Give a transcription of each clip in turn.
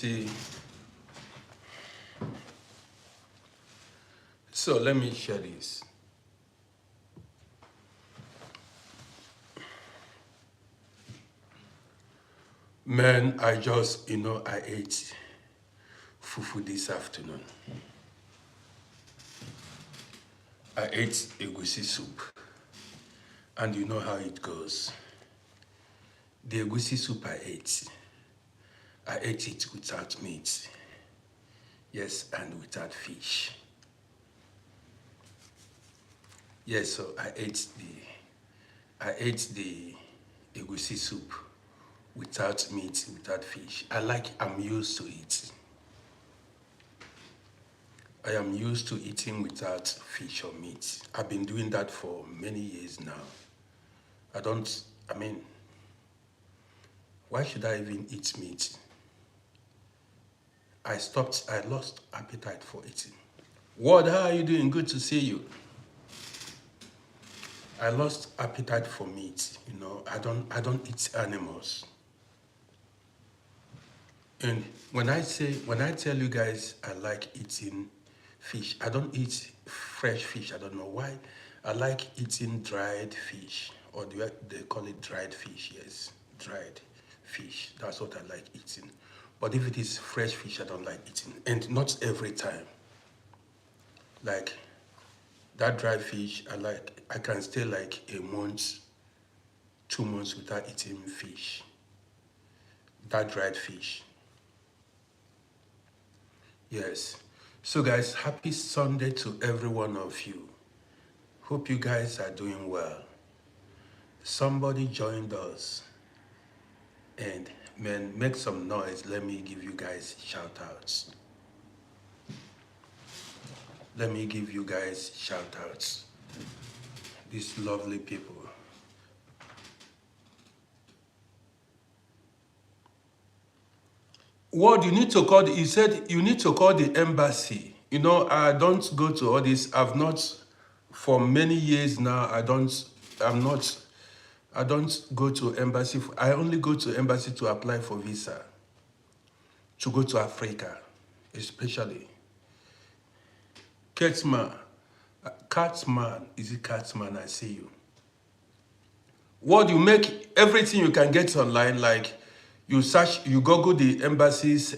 see. So let me share this. Man, I just, I ate fufu this afternoon. I ate egusi soup. And you know how it goes. The egusi soup I ate it without meat. Yes, and without fish. Yes, so I ate the egusi soup without meat, without fish. I'm used to it. I am used to eating without fish or meat. I've been doing that for many years now. Why should I even eat meat? I lost appetite for eating. What, how are you doing? Good to see you. I lost appetite for meat, I don't eat animals. And when I tell you guys I like eating fish, I don't eat fresh fish. I don't know why. I like eating dried fish, or they call it dried fish, yes, dried fish. That's what I like eating. But if it is fresh fish, I don't like eating, and not every time. Like that dried fish, I can stay like a month, 2 months without eating fish. That dried fish. Yes. So guys, happy Sunday to every one of you. Hope you guys are doing well. Somebody joined us. And man, make some noise. Let me give you guys shout outs. Let me give you guys shout outs. These lovely people. What you need to call, he said you need to call the embassy. I don't go to all this. I've not, for many years now, I don't go to embassy. I only go to embassy to apply for visa. To go to Africa, especially. Catman, is it Catman? I see you. What you make everything you can get online, like you search, you Google the embassy's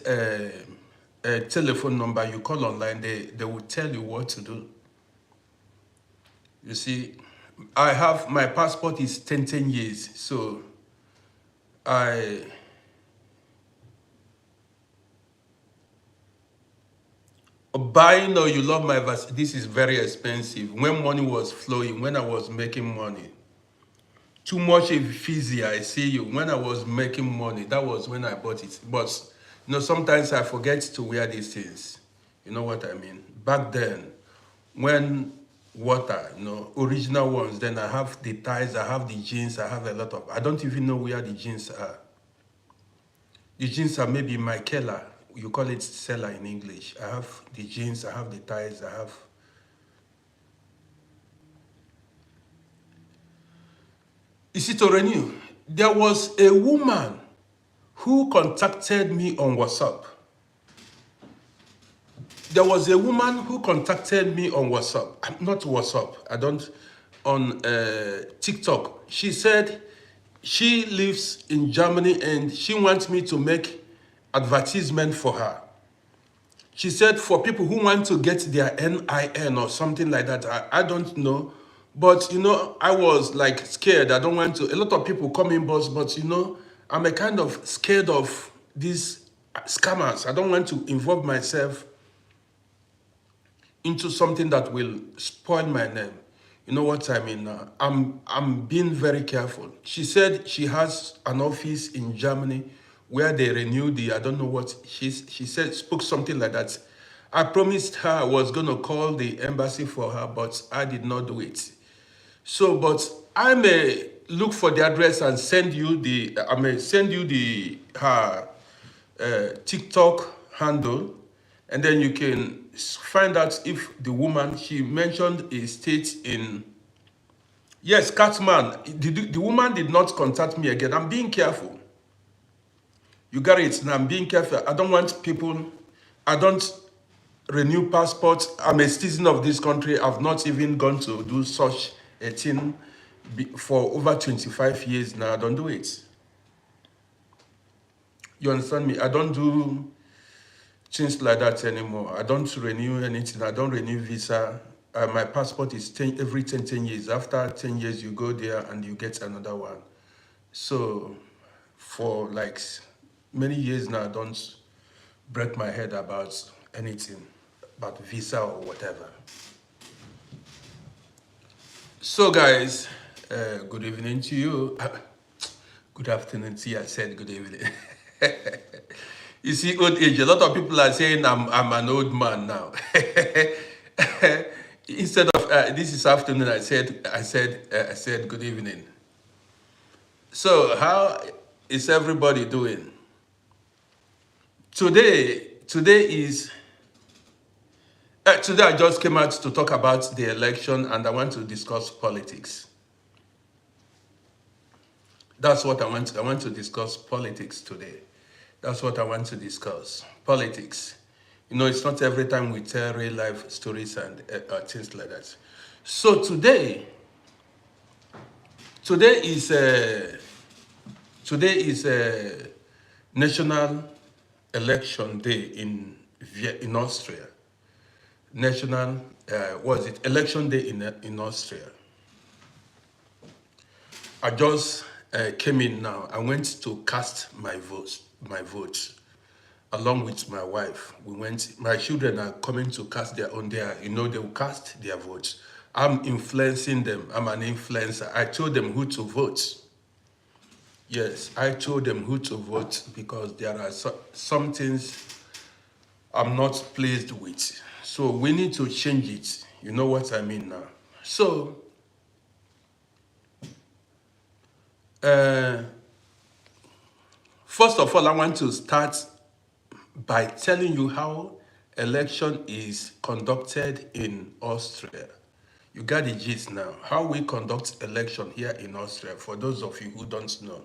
telephone number, you call online, they will tell you what to do. You see, my passport is 10 years, so buying, or you love my verse, this is very expensive. When money was flowing, when I was making money, too much easy, I see you. When I was making money, that was when I bought it. But sometimes I forget to wear these things. You know what I mean? Back then, when water, original ones, then I have the ties, I have the jeans, I have a lot of, I don't even know where the jeans are. The jeans are maybe my Michaela. You call it seller in English. I have the jeans, I have the ties, I have. Is it to renew? There was a woman who contacted me on WhatsApp. There was a woman who contacted me on WhatsApp. Not WhatsApp. On TikTok. She said she lives in Germany and she wants me to make advertisement for her. She said for people who want to get their NIN or something like that. I don't know. But, I was like scared. I don't want to. A lot of people come in, but, I'm a kind of scared of these scammers. I don't want to involve myself into something that will spoil my name. You know what I mean? I'm being very careful. She said she has an office in Germany where they renew I don't know what, she said, spoke something like that. I promised her I was going to call the embassy for her, but I did not do it. So, but I may look for the address and send you her TikTok handle, and then you can find out if the woman, she mentioned a state in, yes, Catman. The woman did not contact me again. I'm being careful. You got it. Now I'm being careful. I don't want people, I don't renew passports. I'm a citizen of this country. I've not even gone to do such a thing for over 25 years now. I don't do it. You understand me? I don't do things like that anymore. I don't renew anything. I don't renew visa. My passport is every 10 years. After 10 years, you go there and you get another one. So for like many years now, I don't break my head about anything, about visa or whatever. So guys, good evening to you. Good afternoon to you. I said good evening. You see, old age, a lot of people are saying I'm an old man now. Instead of this is afternoon, I said good evening. So how is everybody doing? Today I just came out to talk about the election, and I want to discuss politics. That's what I want. I want to discuss politics today. That's what I want to discuss. Politics. You know, it's not every time we tell real life stories and things like that. So today is National Election Day in Austria. National Election Day in Austria. I just came in now. I went to cast my vote, along with my wife. My children are coming to cast their own. They will cast their votes. I'm influencing them. I'm an influencer. I told them who to vote. Yes, I told them who to vote because there are some things I'm not pleased with. So we need to change it. You know what I mean now. So, first of all, I want to start by telling you how election is conducted in Austria. You got the gist now. How we conduct election here in Austria, for those of you who don't know.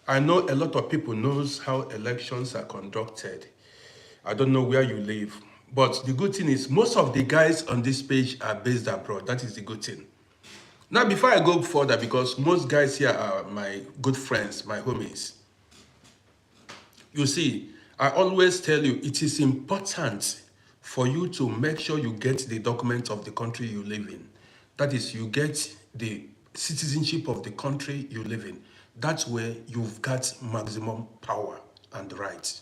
I know a lot of people knows how elections are conducted. I don't know where you live. But the good thing is most of the guys on this page are based abroad. That is the good thing. Now, before I go further, because most guys here are my good friends, my homies. You see, I always tell you, it is important for you to make sure you get the document of the country you live in. That is, you get the citizenship of the country you live in. That's where you've got maximum power and rights.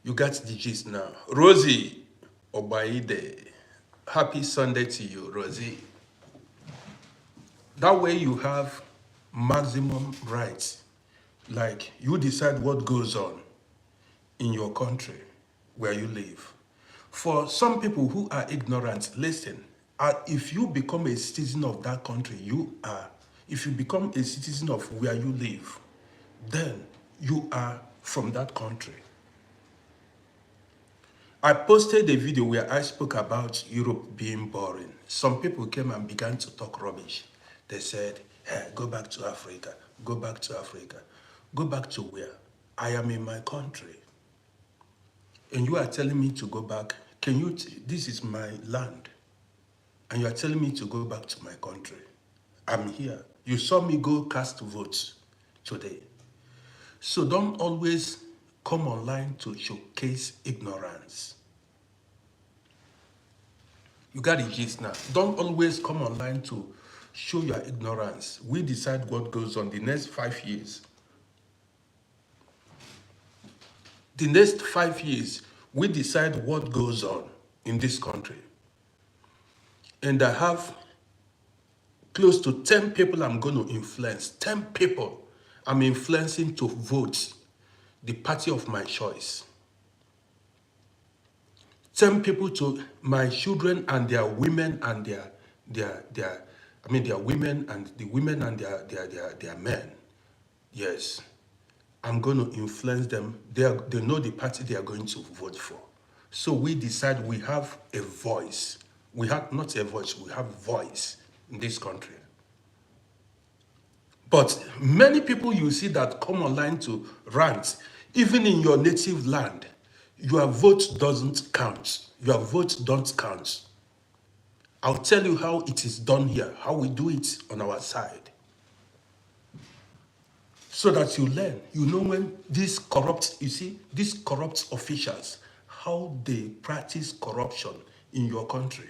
You got the gist now. Rosie Obaide, happy Sunday to you, Rosie. That way you have maximum rights. Like, you decide what goes on in your country where you live. For some people who are ignorant, listen, if you become a citizen of that country, if you become a citizen of where you live, then you are from that country. I posted a video where I spoke about Europe being boring. Some people came and began to talk rubbish. They said, hey, go back to Africa, go back to Africa. Go back to where? I am in my country. And you are telling me to go back. This is my land. And you are telling me to go back to my country. I'm here. You saw me go cast votes today. So don't always come online to showcase ignorance. You got it gist now. Don't always come online to show your ignorance. We decide what goes on the next 5 years. The next 5 years, we decide what goes on in this country. And I have close to 10 people I'm going to influence. 10 people I'm influencing to vote the party of my choice. 10 people to my children and their women and their women and the women and their men. Yes. I'm going to influence them. They know the party they are going to vote for. So we decide we have a voice. We have not a voice, we have voice in this country. But many people you see that come online to rant, even in your native land, your vote doesn't count. Your vote don't count. I'll tell you how it is done here, how we do it on our side. So that you learn. You know when these corrupt, you see, these corrupt officials, how they practice corruption in your country.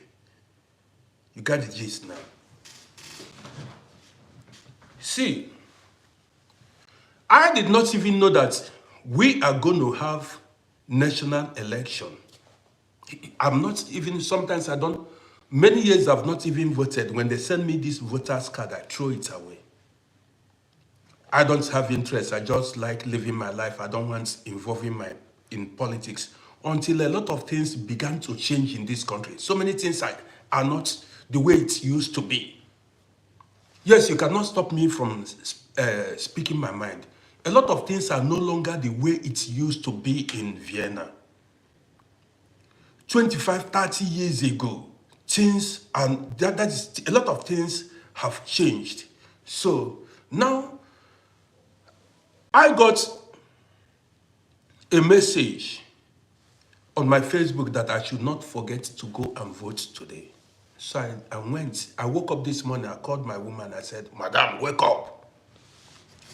You got the gist now. See, I did not even know that we are going to have national election. I'm not even, sometimes I don't, many years I've not even voted. When they send me this voter's card, I throw it away. I don't have interest. I just like living my life. I don't want involving in politics until a lot of things began to change in this country. So many things are not the way it used to be. Yes, you cannot stop me from speaking my mind. A lot of things are no longer the way it used to be in Vienna. 25, 30 years ago, things, and that is, a lot of things have changed. So now, I got a message on my Facebook that I should not forget to go and vote today. So I went. I woke up this morning, I called my woman, I said, Madam, wake up.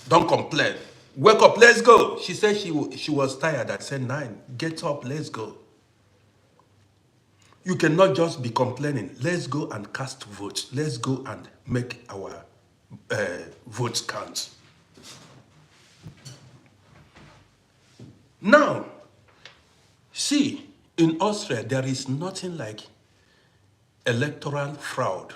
Don't complain. Wake up, let's go. She said she was tired. I said, 9, get up, let's go. You cannot just be complaining. Let's go and cast votes. Let's go and make our votes count. Now, see, in Austria, there is nothing like electoral fraud.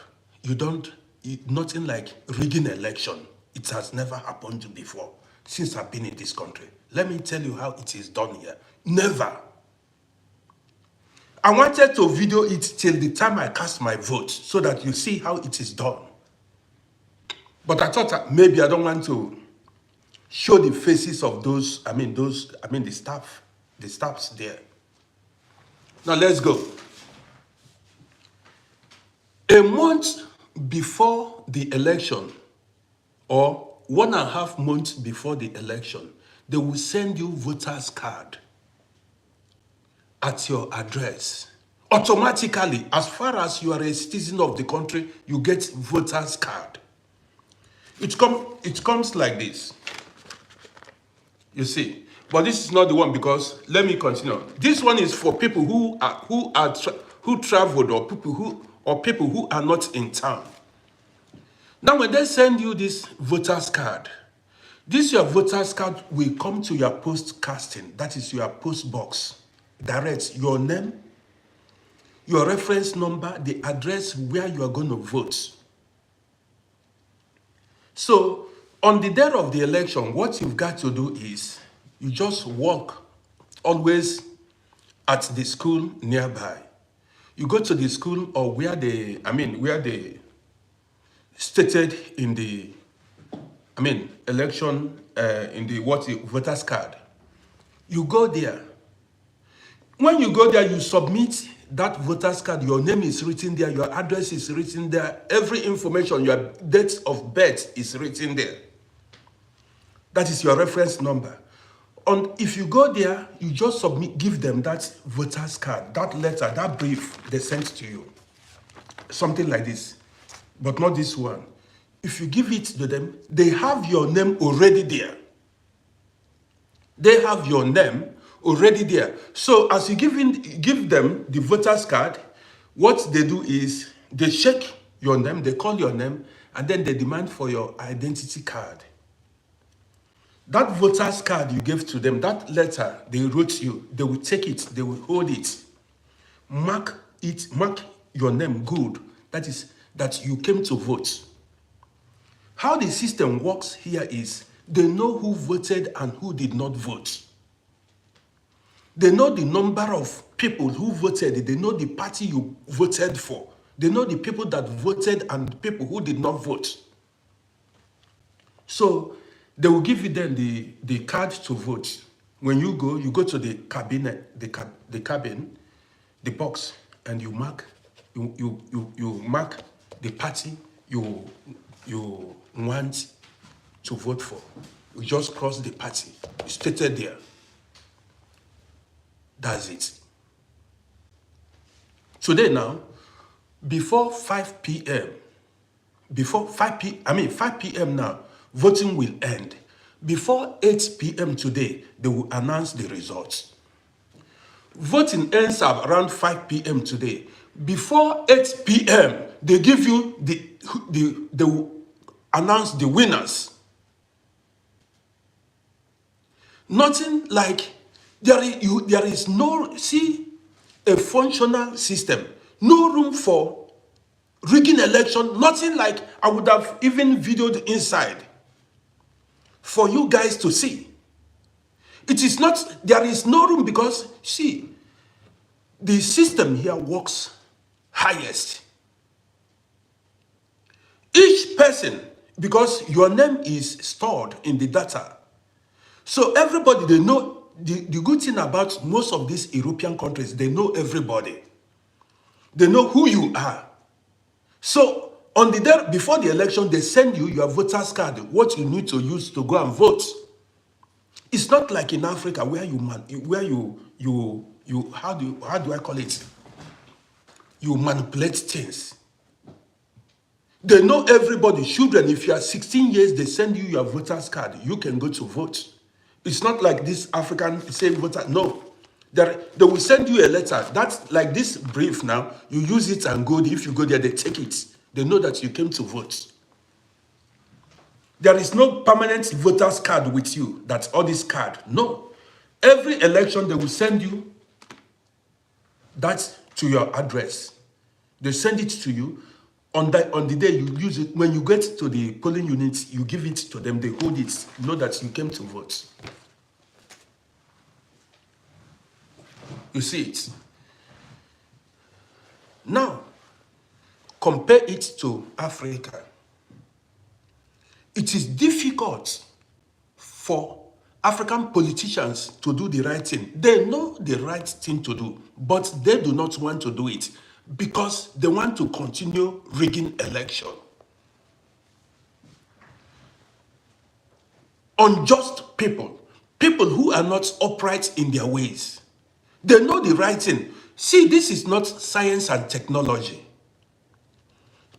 Nothing like rigging election. It has never happened before since I've been in this country. Let me tell you how it is done here. Never. I wanted to video it till the time I cast my vote so that you see how it is done. But I thought that maybe I don't want to show the faces of the staffs there. Now let's go. A month before the election, or 1.5 months before the election, they will send you voter's card at your address. Automatically, as far as you are a citizen of the country, you get voter's card. It comes like this. You see, but this is not the one, because let me continue. This one is for people who traveled, or people who are not in town. Now, when they send you this voter's card, your voter's card will come to your post casting. That is your post box. Direct your name, your reference number, the address where you are going to vote. So, on the day of the election, what you've got to do is you just walk always at the school nearby. You go to the school, or where they stated in the election in the voter's card. You go there. When you go there, you submit that voter's card. Your name is written there, your address is written there, every information, your date of birth is written there. That is your reference number. And if you go there, you just give them that voter's card, that letter, that brief they sent to you. Something like this, but not this one. If you give it to them, they have your name already there. They have your name already there. So as you give them the voter's card, what they do is they check your name, they call your name, and then they demand for your identity card. That voter's card you gave to them, that letter they wrote you, they will take it, they will hold it, mark your name good. That is, that you came to vote. How the system works here is they know who voted and who did not vote. They know the number of people who voted. They know the party you voted for. They know the people that voted and the people who did not vote. So they will give you then the card to vote. When you go to the cabinet, the cabin, the box, and you mark you mark the party you want to vote for. We just cross the party. It's stated there. That's it. Today now, before 5 p.m., 5 p.m. now, voting will end. Before 8 p.m. today, they will announce the results. Voting ends up around 5 p.m. today. Before 8 p.m., they give you they will announce the winners. Nothing like there is no a functional system, no room for rigging election. Nothing like I would have even videoed inside for you guys to see. It is not, there is no room because see, the system here works highest. Each person, because your name is stored in the data, so everybody, they know. The good thing about most of these European countries, they know everybody. They know who you are. So on the day before the election, they send you your voter's card, what you need to use to go and vote. It's not like in Africa where how do I call it? You manipulate things. They know everybody. Children, if you are 16 years, they send you your voter's card. You can go to vote. It's not like this African same voter. No. They will send you a letter. That's like this brief now. You use it and go. If you go there, they take it. They know that you came to vote. There is no permanent voter's card with you. That's all this card. No. Every election, they will send you that to your address. They send it to you. On the day you use it, when you get to the polling unit, you give it to them, they hold it, know that you came to vote. You see it. Now, compare it to Africa. It is difficult for African politicians to do the right thing. They know the right thing to do, but they do not want to do it because they want to continue rigging election. Unjust people, people who are not upright in their ways. They know the right thing. See, this is not science and technology.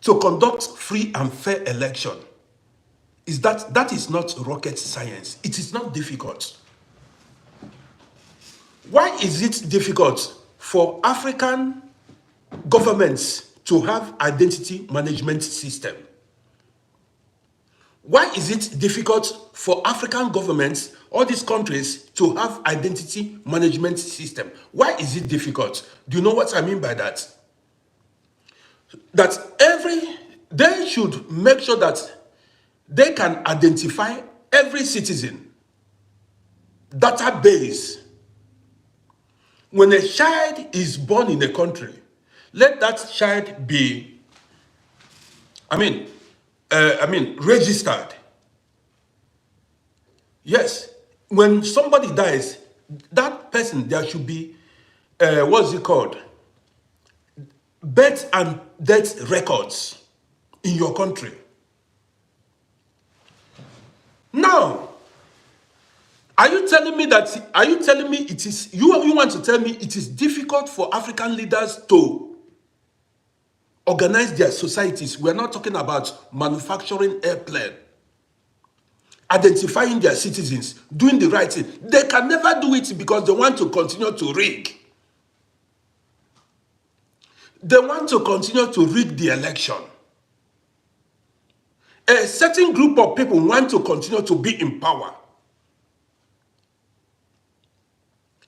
To conduct free and fair election, that is not rocket science. It is not difficult. Why is it difficult for African governments to have identity management system? Why is it difficult for African governments, all these countries, to have identity management system? Why is it difficult? Do you know what I mean by that? That they should make sure that they can identify every citizen. Database. When a child is born in a country, let that child be, registered. Yes. When somebody dies, that person, there should be, what's it called? Birth and death records in your country. Now, are you telling me it is, you want to tell me it is difficult for African leaders to organize their societies? We're not talking about manufacturing airplane, identifying their citizens, doing the right thing. They can never do it because they want to continue to rig. They want to continue to rig the election. A certain group of people want to continue to be in power.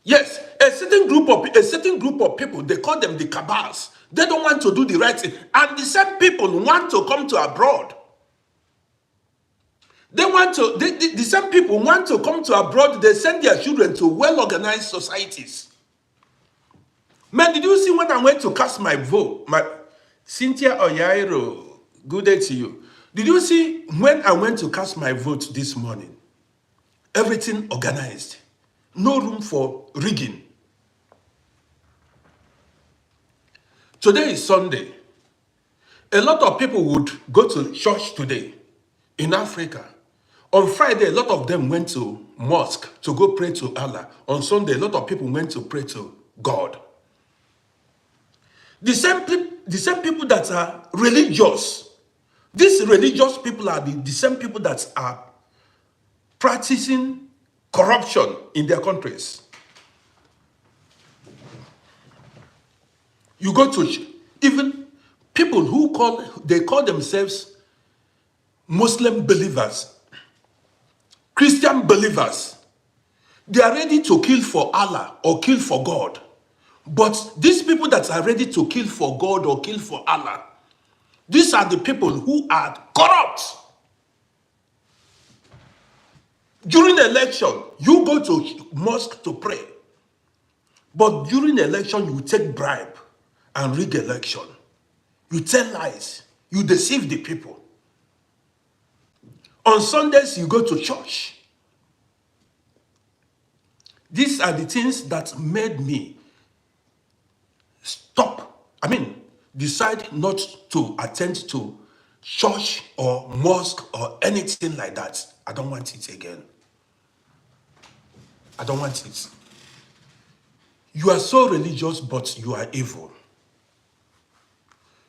Yes, a certain group of people, they call them the cabals. They don't want to do the right thing. And the same people want to come to abroad. The same people want to come to abroad. They send their children to well-organized societies. Man, did you see when I went to cast my vote? Cynthia Oyairo, good day to you. Did you see when I went to cast my vote this morning? Everything organized. No room for rigging. Today is Sunday. A lot of people would go to church today in Africa. On Friday, a lot of them went to mosque to go pray to Allah. On Sunday, a lot of people went to pray to God. The same people that are religious, these religious people are the same people that are practicing corruption in their countries. You go to even people who call themselves Muslim believers, Christian believers. They are ready to kill for Allah or kill for God. But these people that are ready to kill for God or kill for Allah, these are the people who are corrupt. During the election, you go to mosque to pray. But during the election, you take bribe and rig election. You tell lies. You deceive the people. On Sundays, you go to church. These are the things that made me decide not to attend to church or mosque or anything like that. I don't want it again. I don't want it. You are so religious, but you are evil.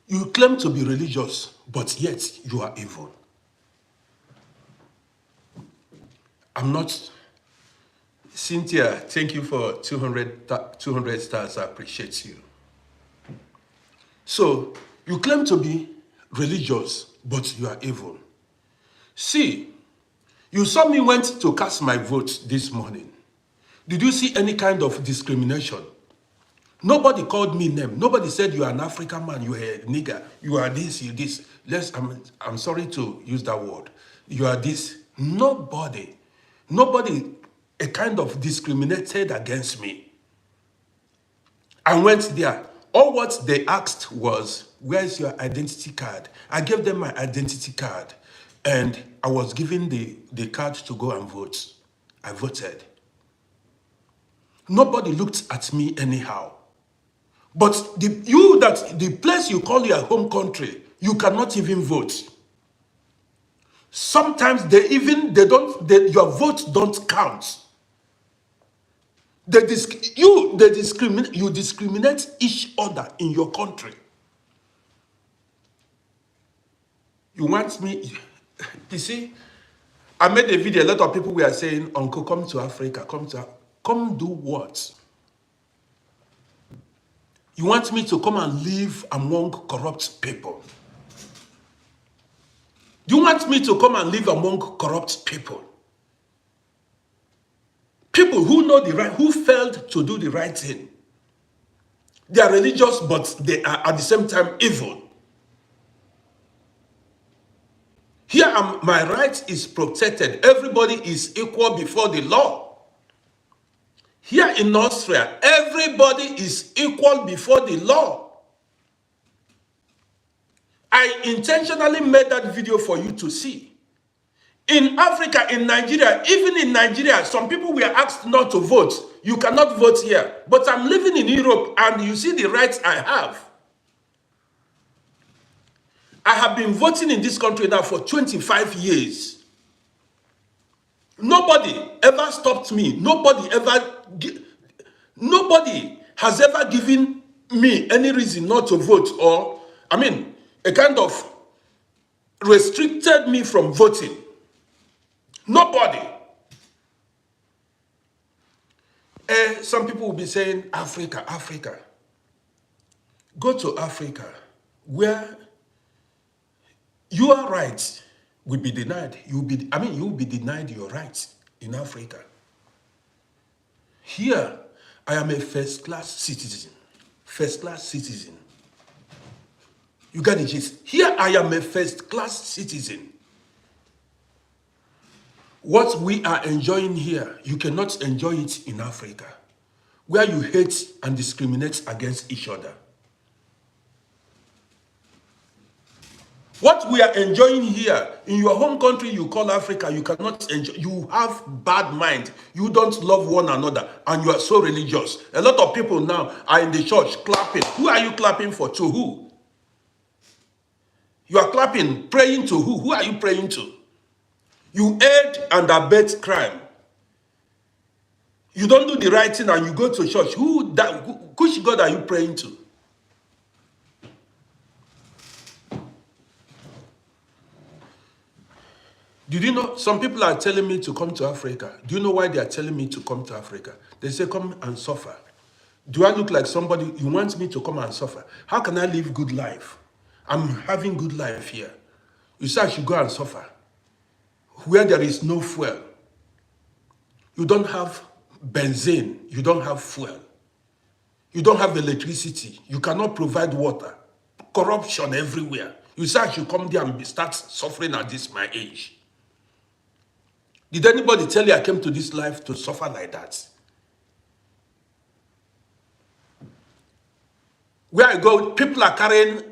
You claim to be religious, but yet you are evil. I'm not... Cynthia, thank you for 200 stars. I appreciate you. So, you claim to be religious, but you are evil. See, you saw me went to cast my vote this morning. Did you see any kind of discrimination? Nobody called me name. Nobody said you are an African man, you are a nigger, you are this, you this. I'm sorry to use that word. You are this. Nobody a kind of discriminated against me. I went there. All what they asked was, where's your identity card? I gave them my identity card, and I was given the card to go and vote. I voted. Nobody looked at me anyhow. But the place you call your home country, you cannot even vote. Sometimes your vote don't count. You discriminate each other in your country. You want me? You see, I made a video. A lot of people were saying, "Uncle, come to Africa. Come do what? You want me to come and live among corrupt people? You want me to come and live among corrupt people? People who know the right, who failed to do the right thing. They are religious, but they are at the same time evil. Here, my right is protected. Everybody is equal before the law. Here in Austria, everybody is equal before the law. I intentionally made that video for you to see. In Africa, in Nigeria, even in Nigeria, some people were asked not to vote. You cannot vote here. But I'm living in Europe, and you see the rights I have. I have been voting in this country now for 25 years. Nobody ever stopped me. Nobody has ever given me any reason not to vote, or, a kind of restricted me from voting. Nobody. Some people will be saying, Africa. Go to Africa, where your rights will be denied. You will be denied your rights in Africa. Here, I am a first-class citizen. First-class citizen. You got the gist. Here, I am a first-class citizen. What we are enjoying here, you cannot enjoy it in Africa, where you hate and discriminate against each other. What we are enjoying here, in your home country you call Africa, you cannot enjoy. You have bad mind. You don't love one another, and you are so religious. A lot of people now are in the church clapping. Who are you clapping for? To who? You are clapping, praying to who? Who are you praying to? You aid and abet crime. You don't do the right thing and you go to church. Which God are you praying to? Did you know some people are telling me to come to Africa? Do you know why they are telling me to come to Africa? They say, come and suffer. Do I look like somebody you want me to come and suffer? How can I live good life? I'm having good life here. You say I should go and suffer. Where there is no fuel. You don't have benzene. You don't have fuel. You don't have electricity. You cannot provide water. Corruption everywhere. You say I should come there and start suffering at this my age. Did anybody tell you I came to this life to suffer like that? Where I go, people are carrying,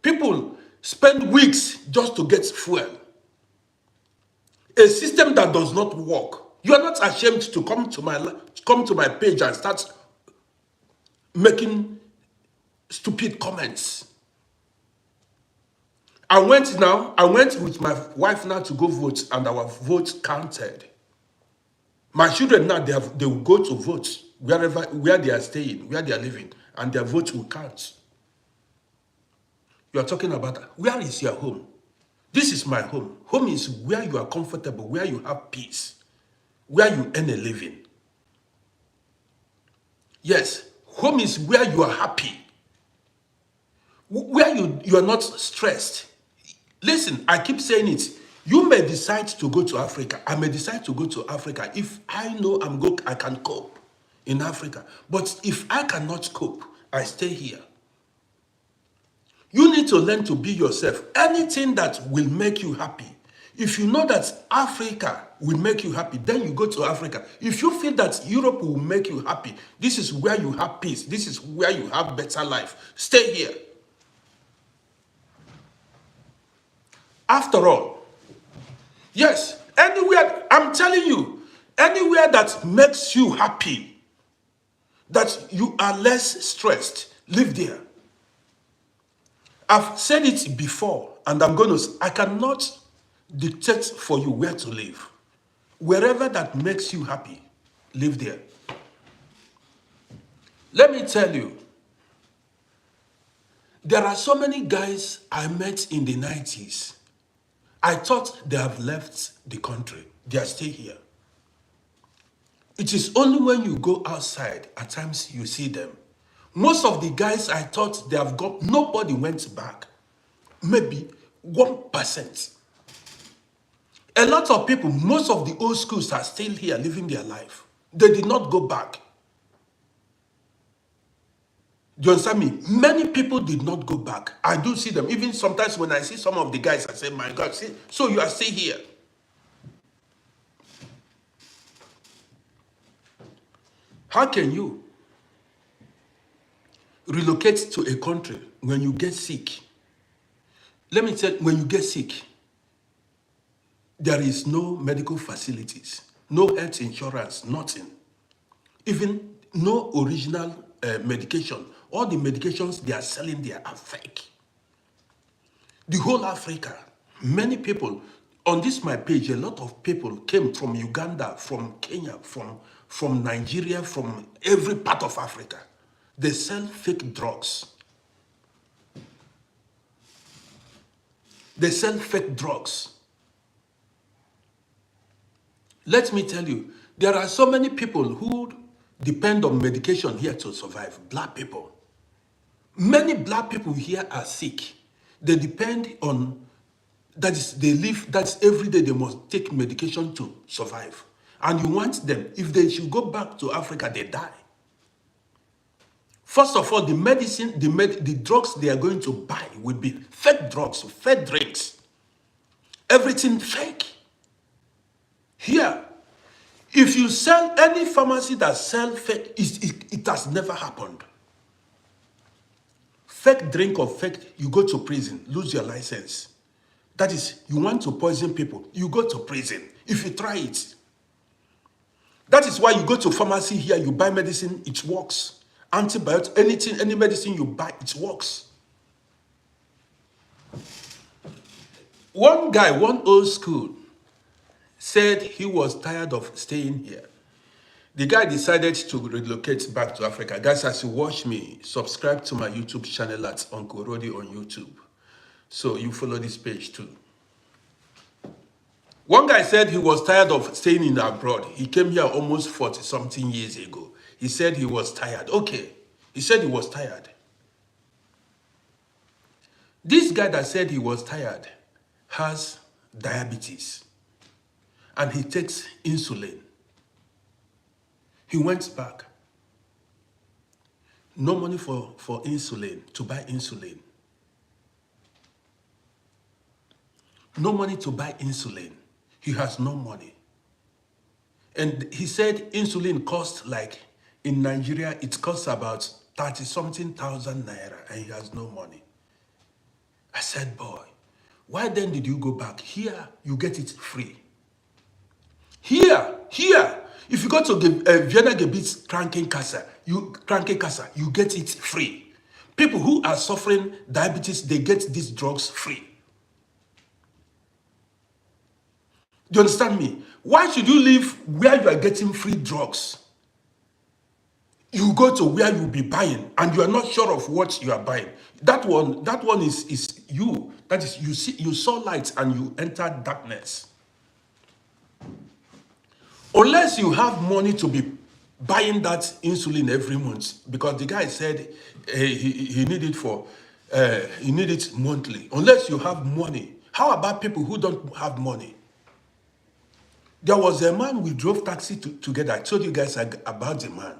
people spend weeks just to get fuel. A system that does not work. You are not ashamed to come to my page and start making stupid comments. I went with my wife now to go vote, and our vote counted. My children now, they will go to vote where they are staying, where they are living, and their vote will count. You are talking about, where is your home? This is my home. Home is where you are comfortable, where you have peace, where you earn a living. Yes, home is where you are happy, where you are not stressed. Listen, I keep saying it. You may decide to go to Africa. I may decide to go to Africa if I know I can cope in Africa. But if I cannot cope, I stay here. You need to learn to be yourself. Anything that will make you happy. If you know that Africa will make you happy, then you go to Africa. If you feel that Europe will make you happy, this is where you have peace. This is where you have better life. Stay here. After all, yes, anywhere, I'm telling you, anywhere that makes you happy, that you are less stressed, live there. I've said it before, and I cannot dictate for you where to live. Wherever that makes you happy, live there. Let me tell you, there are so many guys I met in the 90s. I thought they have left the country. They are still here. It is only when you go outside, at times you see them. Most of the guys I thought they have got, nobody went back. Maybe 1%. A lot of people, most of the old schools are still here living their life. They did not go back. Do you understand me? Many people did not go back. I do see them. Even sometimes when I see some of the guys, I say, my God, see, so you are still here. How can you relocate to a country when you get sick? Let me tell you, when you get sick, there is no medical facilities, no health insurance, nothing. Even no original medication. All the medications they are selling there are fake. The whole Africa, many people, on this my page, a lot of people came from Uganda, from Kenya, from Nigeria, from every part of Africa. They sell fake drugs. They sell fake drugs. Let me tell you, there are so many people who depend on medication here to survive. Black people. Many black people here are sick. They depend on, that's every day they must take medication to survive. And you want them, if they should go back to Africa, they die. First of all, the medicine, the drugs they are going to buy will be fake drugs, fake drinks. Everything fake. Here, if you sell any pharmacy that sells fake, it has never happened. Fake drink or fake, you go to prison, lose your license. That is, you want to poison people, you go to prison if you try it. That is why you go to pharmacy here, you buy medicine, it works. Antibiotics, anything, any medicine you buy, it works. One guy, one old school, said he was tired of staying here. The guy decided to relocate back to Africa. Guys, as you watch me, subscribe to my YouTube channel at Uncle RODDY on YouTube. So you follow this page too. One guy said he was tired of staying in abroad. He came here almost 40-something years ago. He said he was tired. Okay, he said he was tired. This guy that said he was tired has diabetes and he takes insulin. He went back. No money for insulin, to buy insulin. No money to buy insulin. He has no money. And he said insulin costs like, in Nigeria, it costs about 30-something thousand naira and he has no money. I said, boy, why then did you go back? Here, you get it free. Here, if you go to Vienna Gebiet Krankenkasse, you get it free. People who are suffering diabetes, they get these drugs free. Do you understand me? Why should you live where you are getting free drugs? You go to where you'll be buying and you are not sure of what you are buying. That one is you. That is, you saw light and you entered darkness. Unless you have money to be buying that insulin every month, because the guy said he need it monthly. Unless you have money. How about people who don't have money? There was a man we drove taxi together. I told you guys about the man.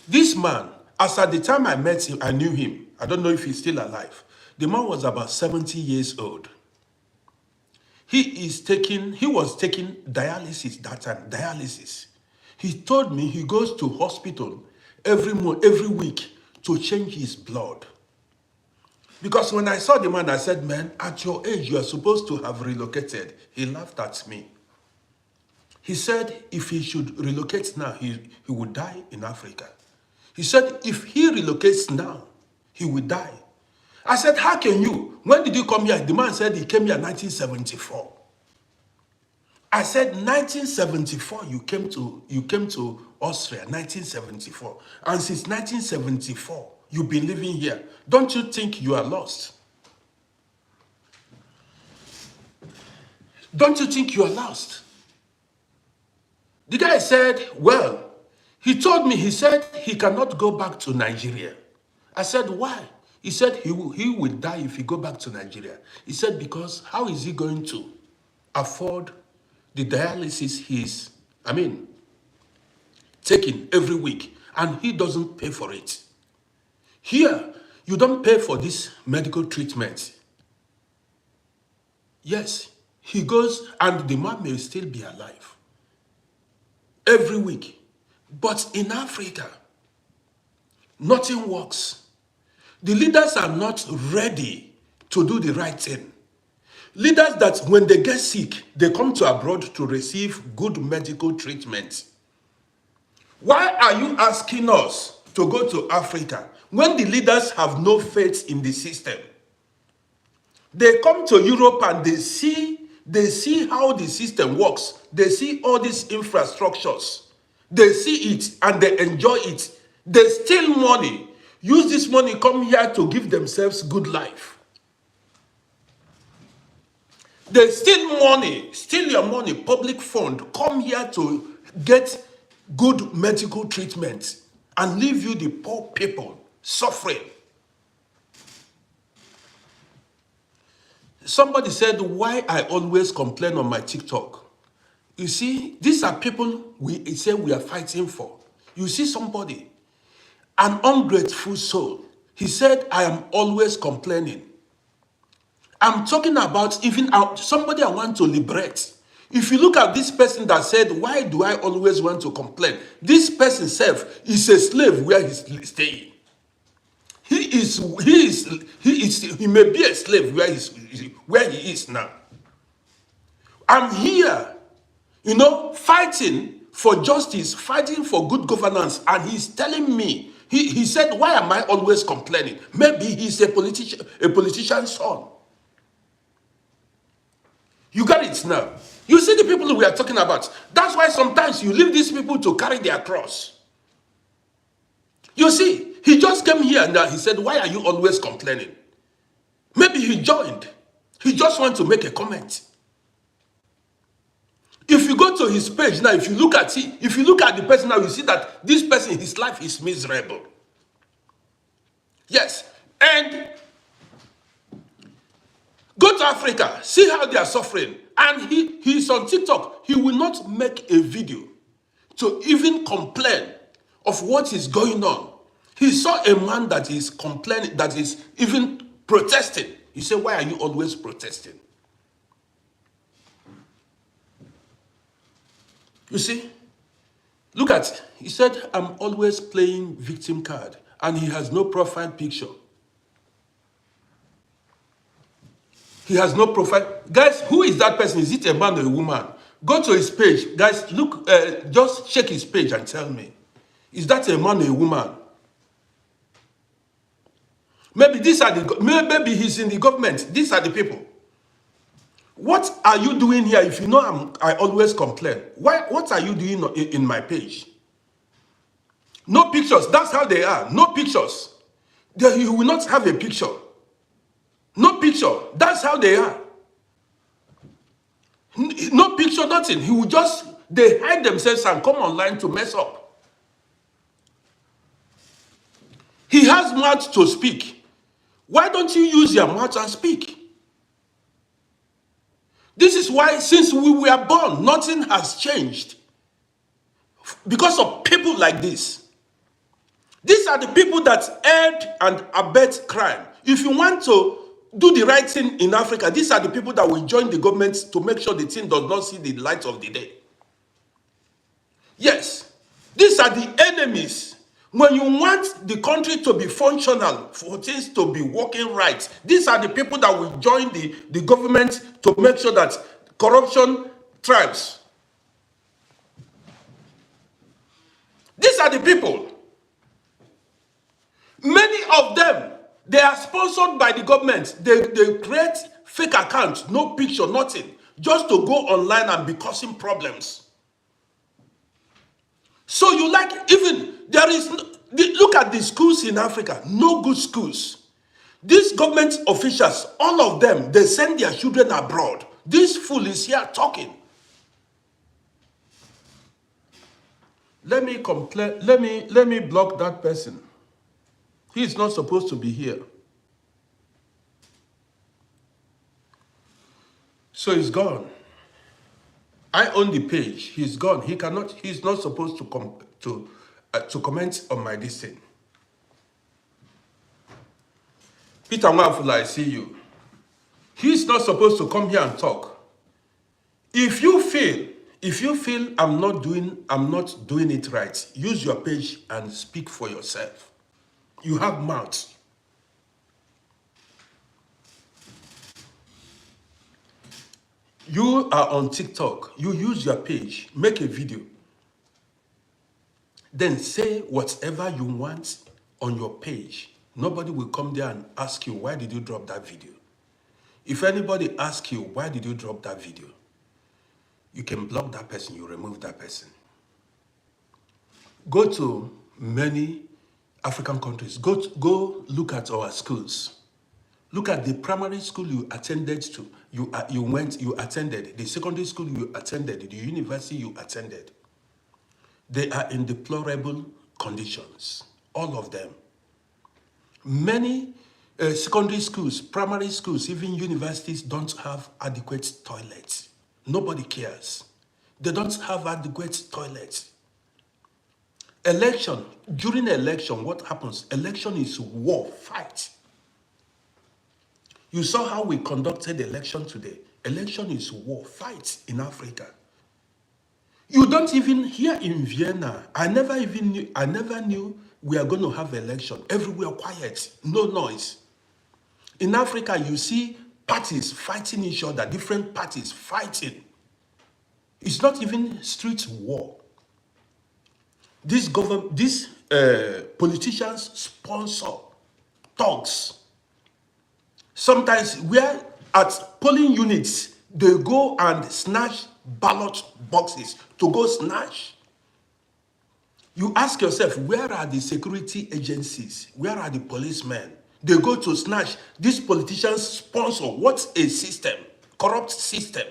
This man, as at the time I met him, I knew him. I don't know if he's still alive. The man was about 70 years old. He was taking dialysis that time, dialysis. He told me he goes to hospital every week to change his blood. Because when I saw the man, I said, man, at your age, you are supposed to have relocated. He laughed at me. He said if he should relocate now, he would die in Africa. He said if he relocates now, he will die. I said, how can you? When did you come here? The man said he came here in 1974. I said, 1974, you came to Austria, 1974. And since 1974, you've been living here. Don't you think you are lost? Don't you think you are lost? The guy said, well, he told me, he said he cannot go back to Nigeria. I said, why? He said he will die if he go back to Nigeria. He said, because how is he going to afford the dialysis he's taking every week, and he doesn't pay for it? Here, you don't pay for this medical treatment. Yes, he goes, and the man may still be alive every week. But in Africa, nothing works. The leaders are not ready to do the right thing. Leaders that when they get sick, they come to abroad to receive good medical treatment. Why are you asking us to go to Africa when the leaders have no faith in the system? They come to Europe and they see how the system works. They see all these infrastructures. They see it and they enjoy it. They steal money. Use this money, come here to give themselves good life. They steal money, steal your money, public fund, come here to get good medical treatment and leave you, the poor people, suffering. Somebody said, why I always complain on my TikTok. You see, these are people we say we are fighting for. You see somebody, an ungrateful soul. He said, I am always complaining. I'm talking about even somebody I want to liberate. If you look at this person that said, why do I always want to complain? This person self is a slave where he's staying. He may be a slave where he is now. I'm here, fighting for justice, fighting for good governance, and he's telling me, he said, why am I always complaining? Maybe he's a politician's son. You got it now. You see the people we are talking about. That's why sometimes you leave these people to carry their cross. You see, he just came here and he said, why are you always complaining? Maybe he joined. He just wants to make a comment. If you go to his page now, if you look at the person now, you see that this person, his life is miserable. Yes. And go to Africa, see how they are suffering. And he's on TikTok. He will not make a video to even complain of what is going on. He saw a man that is complaining, that is even protesting. He said, why are you always protesting? You see, look at, he said, I'm always playing victim card. And he has no profile picture. He has no profile. Guys, who is that person? Is it a man or a woman? Go to his page. Guys, look, just check his page and tell me. Is that a man or a woman? Maybe maybe he's in the government. These are the people. What are you doing here if you know I always complain? What are you doing in my page? No pictures. That's how they are. No pictures. You will not have a picture. No picture. That's how they are. No picture, nothing. He will just, they hide themselves and come online to mess up. He has mouth to speak. Why don't you use your mouth and speak? This is why since we were born, nothing has changed. Because of people like this. These are the people that aid and abet crime. If you want to do the right thing in Africa, these are the people that will join the government to make sure the thing does not see the light of the day. Yes, these are the enemies. When you want the country to be functional, for things to be working right, these are the people that will join the government to make sure that corruption thrives. These are the people. Many of them, they are sponsored by the government. They create fake accounts, no picture, nothing, just to go online and be causing problems. So you like, even, there is, look at the schools in Africa, no good schools. These government officials, all of them, they send their children abroad. This fool is here talking. Let me complain, let me block that person. He is not supposed to be here. So he's gone. I own the page. He's gone. He's not supposed to comment on my this thing. Peter Nwafula, I see you. He's not supposed to come here and talk. If you feel I'm not doing it right, use your page and speak for yourself. You have mouth. You are on TikTok. You use your page, make a video. Then say whatever you want on your page. Nobody will come there and ask you, why did you drop that video? If anybody asks you, why did you drop that video? You can block that person, you remove that person. Go to many African countries. Go look at our schools. Look at the primary school you attended to. You attended. The secondary school you attended. The university you attended. They are in deplorable conditions. All of them. Many secondary schools, primary schools, even universities don't have adequate toilets. Nobody cares. They don't have adequate toilets. Election. During election, what happens? Election is war, fight. You saw how we conducted election today. Election is war, fight in Africa. You don't even hear in Vienna. I never knew we are going to have election. Everywhere quiet, no noise. In Africa, you see parties fighting each other, different parties fighting. It's not even street war. These politicians sponsor thugs. Sometimes we're at polling units, they go and snatch ballot boxes to go snatch. You ask yourself, where are the security agencies? Where are the policemen? They go to snatch. These politicians sponsor. What's a system? Corrupt system.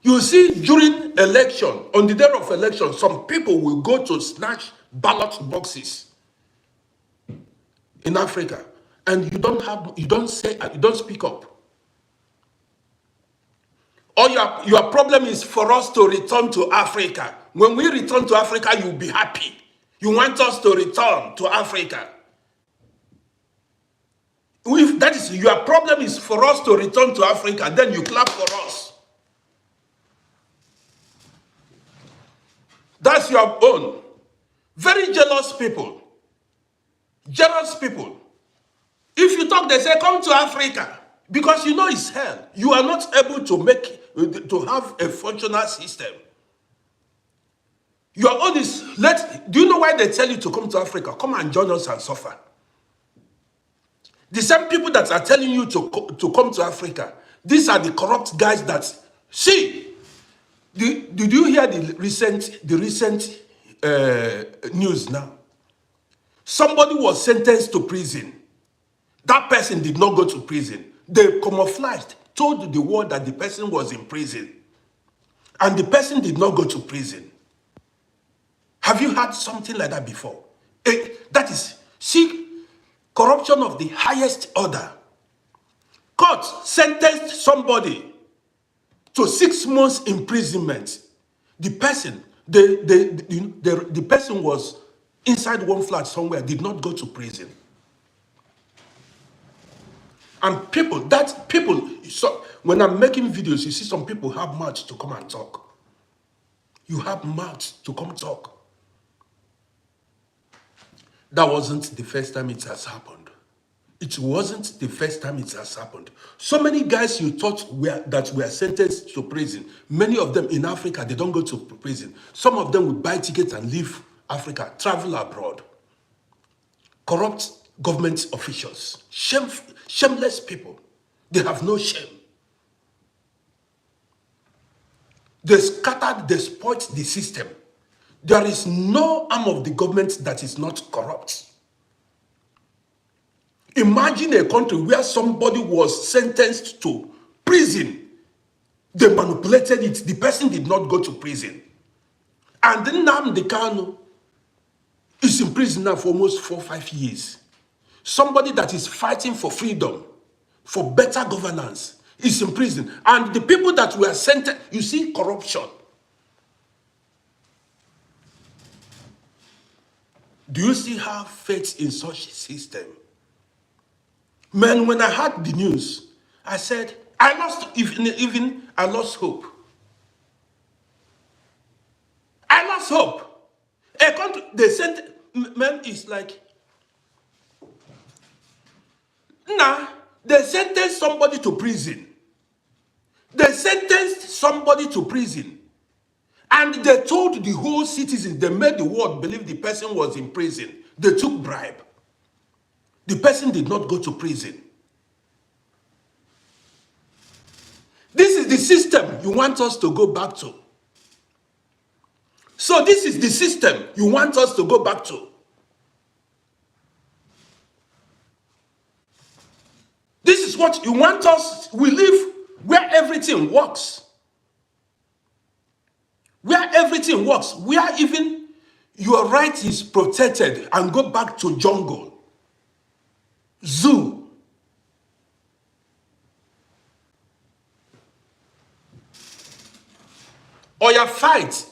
You see, during election, on the day of election, some people will go to snatch ballot boxes in Africa, and you don't speak up. Or your problem is for us to return to Africa. When we return to Africa, you'll be happy. You want us to return to Africa. If that is your problem is for us to return to Africa, then you clap for us. That's your own. Very jealous people. Jealous people. If you talk, they say, come to Africa. Because you know it's hell. You are not able to have a functional system. Your own is, do you know why they tell you to come to Africa? Come and join us and suffer. The same people that are telling you to come to Africa, these are the corrupt guys that, see, did you hear the recent news now? Somebody was sentenced to prison. That person did not go to prison. They camouflaged, told the world that the person was in prison. And the person did not go to prison. Have you heard something like that before? That is, see, corruption of the highest order. Court sentenced somebody to 6 months imprisonment. The person, the person was inside one flat somewhere, did not go to prison. And so when I'm making videos, you see some people have mouths to come and talk. You have mouths to come talk. That wasn't the first time it has happened. It wasn't the first time it has happened. So many guys you thought that were sentenced to prison, many of them in Africa, they don't go to prison. Some of them will buy tickets and leave Africa, travel abroad. Corrupt government officials, shameless people. They have no shame. They scattered, they spoiled the system. There is no arm of the government that is not corrupt. Imagine a country where somebody was sentenced to prison. They manipulated it. The person did not go to prison. And then Nnamdi Kanu is in prison now for almost 4 or 5 years. Somebody that is fighting for freedom, for better governance, is in prison. And the people that were sentenced, you see corruption. Do you still have faith in such a system? Man, when I heard the news, I said, I lost hope. I lost hope. A country, they sent, man, it's like, they sentenced somebody to prison. They sentenced somebody to prison. And they told the whole citizens, they made the world believe the person was in prison. They took bribe. The person did not go to prison. This is the system you want us to go back to. So this is the system you want us to go back to. This is what you want us, we live where everything works. Where everything works, where even your right is protected, and go back to jungle. Zoo. Or you fight.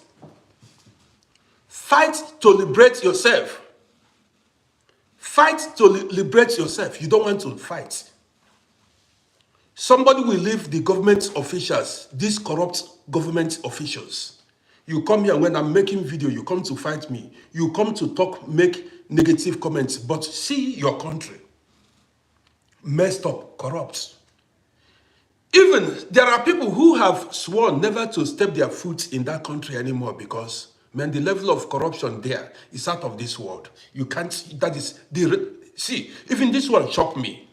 Fight to liberate yourself. Fight to liberate yourself. You don't want to fight. Somebody will leave the government officials, these corrupt government officials. You come here, when I'm making video, you come to fight me. You come to talk, make negative comments, but see your country. Messed up, corrupt. Even there are people who have sworn never to step their foot in that country anymore because, man, the level of corruption there is out of this world. You can't, that is, see, even this one shocked me.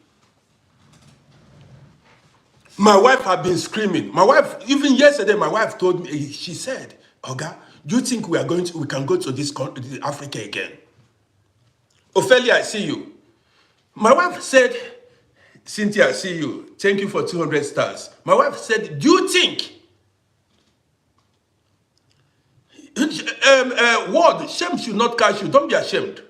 My wife had been screaming. My wife, even yesterday, my wife told me, she said, Oga, do you think we can go to this country, Africa again? Ophelia, I see you. My wife said, Cynthia, I see you. Thank you for 200 stars. My wife said, do you think, word, shame should not catch you. Don't be ashamed.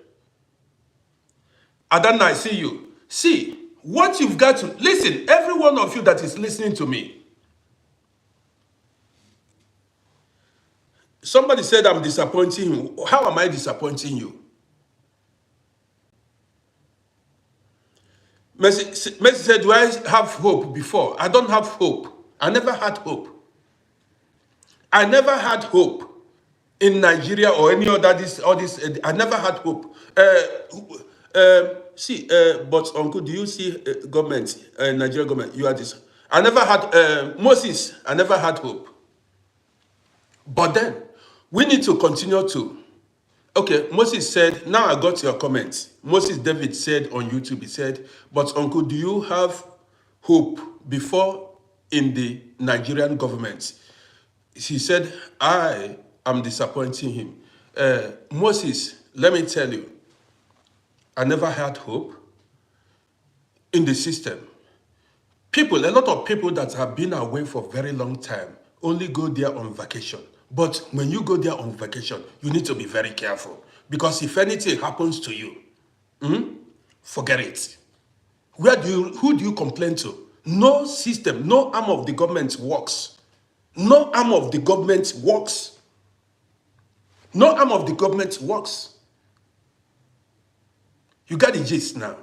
Adana, I see you. See, what you've got to, listen, every one of you that is listening to me, somebody said I'm disappointing you. How am I disappointing you? Mercy said, do I have hope before? I don't have hope. I never had hope. I never had hope in Nigeria or any other I never had hope. But uncle, do you see government, Nigeria government? You are this. I never had Moses. I never had hope. But then we need to continue to. Okay, Moses said, now I got your comments. Moses David said on YouTube, he said, but uncle, do you have hope before in the Nigerian government? He said, I am disappointing him. Moses, let me tell you, I never had hope in the system. People, a lot of people that have been away for a very long time only go there on vacation. But when you go there on vacation, you need to be very careful. Because if anything happens to you, forget it. Who do you complain to? No system, no arm of the government works. No arm of the government works. No arm of the government works. You got the gist now.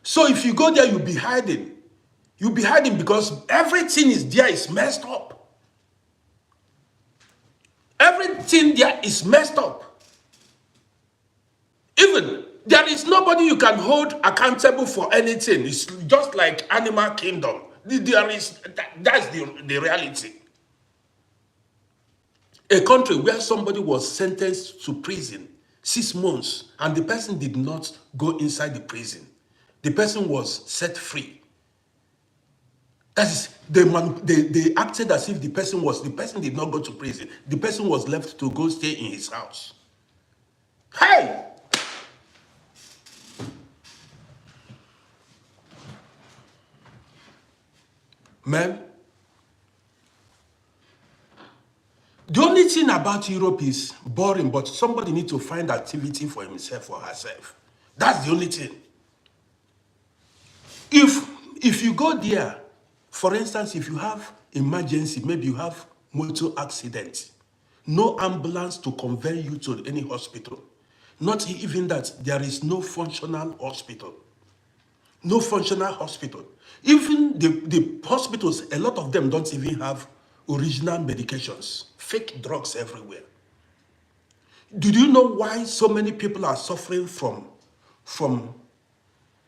So if you go there, you'll be hiding. You'll be hiding because everything is there is messed up. Everything there is messed up. Even there is nobody you can hold accountable for anything. It's just like animal kingdom. That's the reality. A country where somebody was sentenced to prison 6 months and the person did not go inside the prison. The person was set free. That is, they acted as if the person did not go to prison. The person was left to go stay in his house. Hey! Man, the only thing about Europe is boring, but somebody needs to find activity for himself or herself. That's the only thing. If you go there, for instance, if you have emergency, maybe you have motor accident, no ambulance to convey you to any hospital. Not even that, there is no functional hospital. No functional hospital. Even the hospitals, a lot of them don't even have original medications. Fake drugs everywhere. Did you know why so many people are suffering from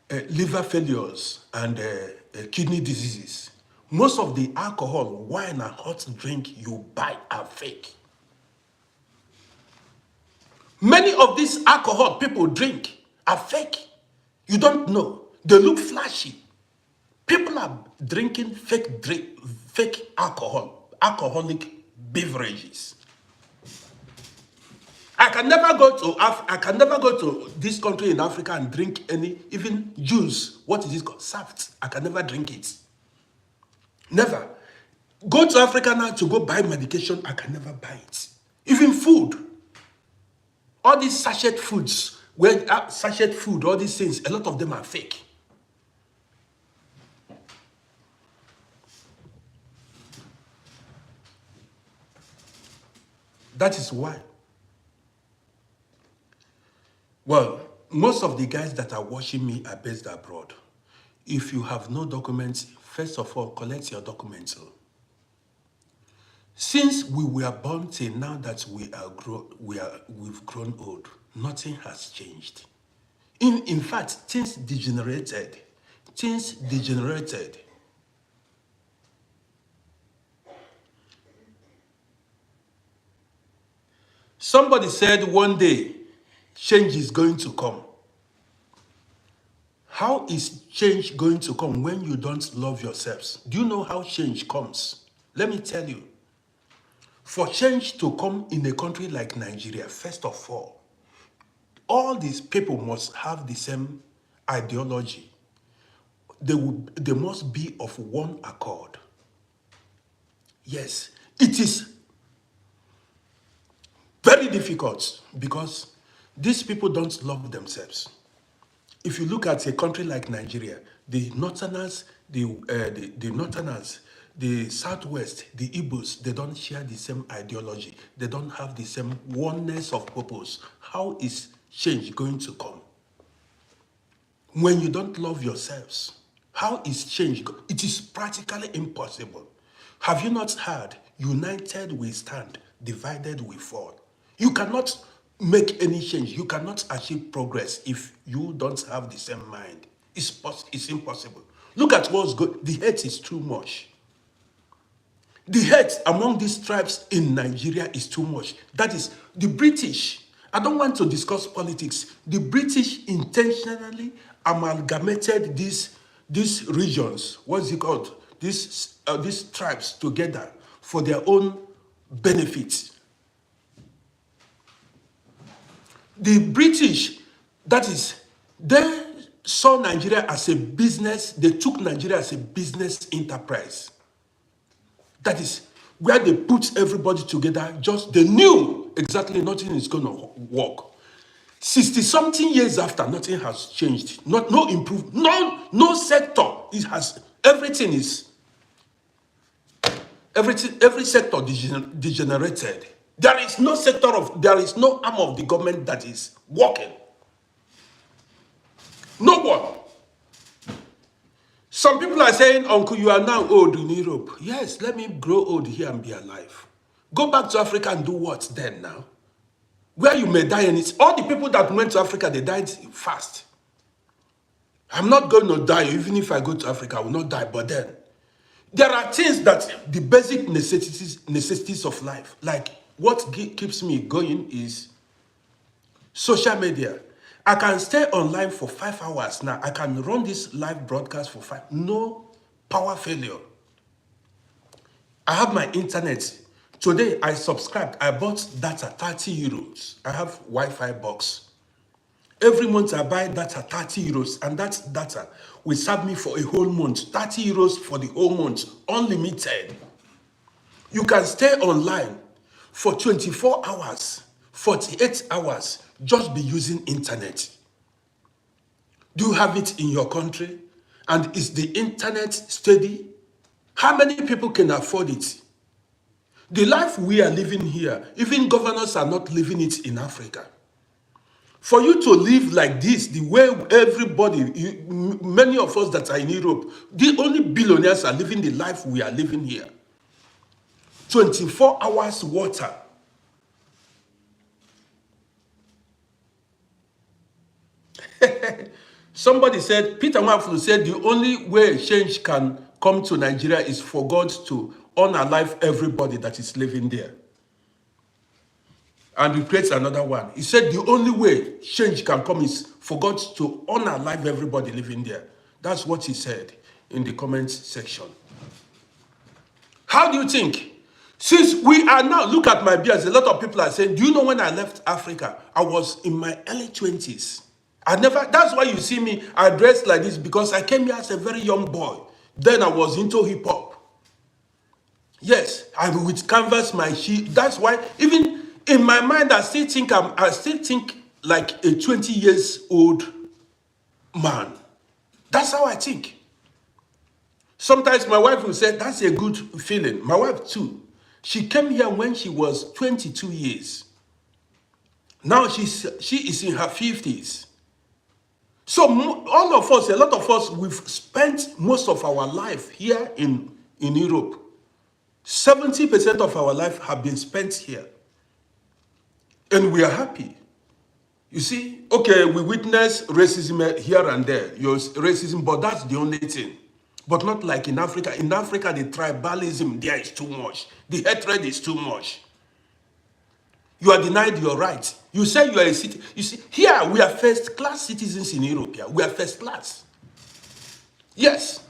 liver failures and kidney diseases? Most of the alcohol, wine, and hot drink you buy are fake. Many of these alcohol people drink are fake. You don't know. They look flashy. People are drinking fake alcohol, alcoholic beverages. I can never go to this country in Africa and drink any, even juice. What is it called? Saft. I can never drink it. Never. Go to Africa now to go buy medication. I can never buy it. Even food. All these sachet foods, sachet food, all these things, a lot of them are fake. That is why. Well, most of the guys that are watching me are based abroad. If you have no documents, first of all, collect your documents. Since we were born till now that we've grown old, nothing has changed. In fact, things degenerated. Things degenerated. Somebody said one day, change is going to come. How is change going to come when you don't love yourselves? Do you know how change comes? Let me tell you. For change to come in a country like Nigeria, first of all these people must have the same ideology. They must be of one accord. Yes, it is very difficult because these people don't love themselves. If you look at a country like Nigeria, the Northerners, the Northerners, the Southwest, the Igbos, they don't share the same ideology. They don't have the same oneness of purpose. How is change going to come? When you don't love yourselves, how is change? It is practically impossible. Have you not heard, united we stand, divided we fall? You cannot make any change. You cannot achieve progress if you don't have the same mind. It's impossible. Look at what's good. The hate is too much. The hate among these tribes in Nigeria is too much. That is, the British, I don't want to discuss politics. The British intentionally amalgamated these regions, what's it called? These tribes together for their own benefit. The British, that is, they saw Nigeria as a business, they took Nigeria as a business enterprise. That is where they put everybody together, just they knew exactly nothing is going to work. 60-something years after, nothing has changed. No improvement. No sector. It has everything is every sector degenerated. There is no arm of the government that is working. No one. Some people are saying, Uncle, you are now old in Europe. Yes, let me grow old here and be alive. Go back to Africa and do what then now? Where you may die, and it's all the people that went to Africa, they died fast. I'm not going to die. Even if I go to Africa, I will not die. But then, there are things that the basic necessities of life, like what keeps me going is social media. I can stay online for 5 hours now. I can run this live broadcast for 5. No power failure. I have my internet. Today, I subscribed. I bought data, 30 euros. I have Wi-Fi box. Every month, I buy data, 30 euros. And that data will serve me for a whole month. 30 euros for the whole month, unlimited. You can stay online for 24 hours, 48 hours, just be using internet. Do you have it in your country? And is the internet steady? How many people can afford it? The life we are living here, even governors are not living it in Africa. For you to live like this, the way everybody, many of us that are in Europe, the only billionaires are living the life we are living here. 24 hours water. Somebody said, Peter Nwafulu said, the only way change can come to Nigeria is for God to unalive everybody that is living there. And he creates another one. He said the only way change can come is for God to unalive everybody living there. That's what he said in the comments section. How do you think? Since we are now, look at my beard, a lot of people are saying, do you know when I left Africa? I was in my early 20s. That's why you see me, I dressed like this, because I came here as a very young boy. Then I was into hip hop. Yes, I would canvas my sheet. That's why, even in my mind, I still think like a 20 years old man. That's how I think. Sometimes my wife will say, that's a good feeling. My wife too. She came here when she was 22 years. Now she is in her 50s. So all of us, a lot of us, we've spent most of our life here in Europe. 70% of our life have been spent here. And we are happy. You see, okay, we witness racism here and there. Racism, but that's the only thing. But not like in Africa. In Africa, the tribalism there is too much. The hatred is too much. You are denied your rights. You say you are a citizen. You see, here we are first-class citizens in Europe. Here. We are first class. Yes.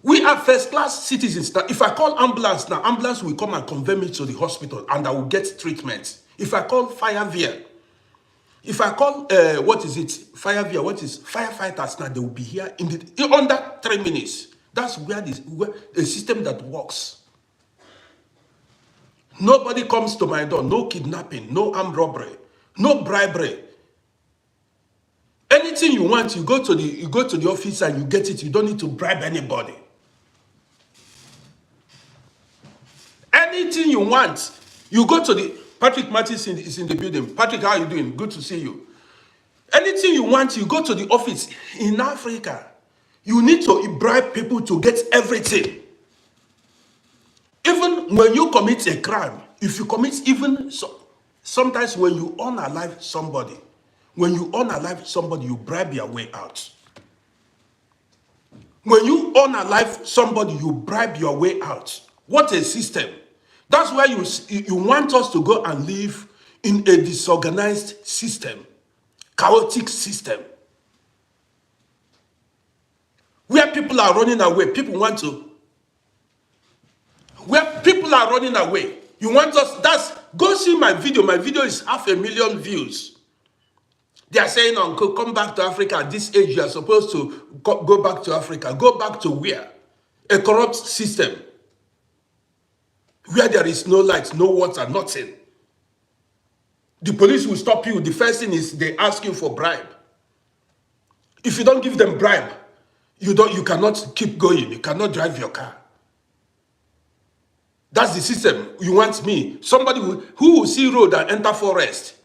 We are first-class citizens. Now, if I call ambulance now, ambulance will come and convey me to the hospital and I will get treatment. If I call fire via, if I call, what is it? Fire via, what is firefighters now, they will be here in under 3 minutes. That's where a system that works. Nobody comes to my door, no kidnapping, no armed robbery, no bribery. Anything you want, you go to the office and you get it. You don't need to bribe anybody. Anything you want, you go to the Patrick Martins is in the building. Patrick, how are you doing? Good to see you. Anything you want, you go to the office. In Africa, you need to bribe people to get everything. Even when you commit a crime, if you commit sometimes when you unalive somebody, you bribe your way out. When you unalive somebody, you bribe your way out. What a system. That's why you want us to go and live in a disorganized system, chaotic system, where people are running away. Where people are running away. You want us, go see my video. My video is 500,000 views. They are saying, Uncle, come back to Africa. At this age, you are supposed to go back to Africa. Go back to where? A corrupt system. Where there is no light, no water, nothing. The police will stop you. The first thing is they ask you for bribe. If you don't give them bribe, you cannot keep going. You cannot drive your car. That's the system. You want me? Somebody who will see road and enter forest.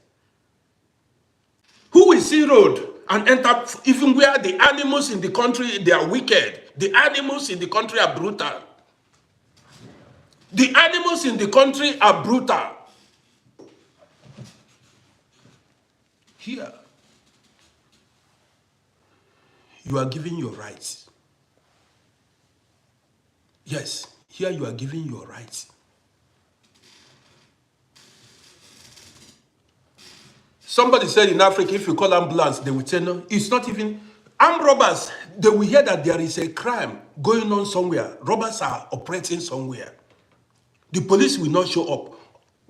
Who will see road and enter, even where the animals in the country, they are wicked. The animals in the country are brutal. The animals in the country are brutal. Here, you are giving your rights. Yes, here you are giving your rights. Somebody said in Africa, if you call ambulance, they will say no. It's not even armed robbers. They will hear that there is a crime going on somewhere. Robbers are operating somewhere. The police will not show up.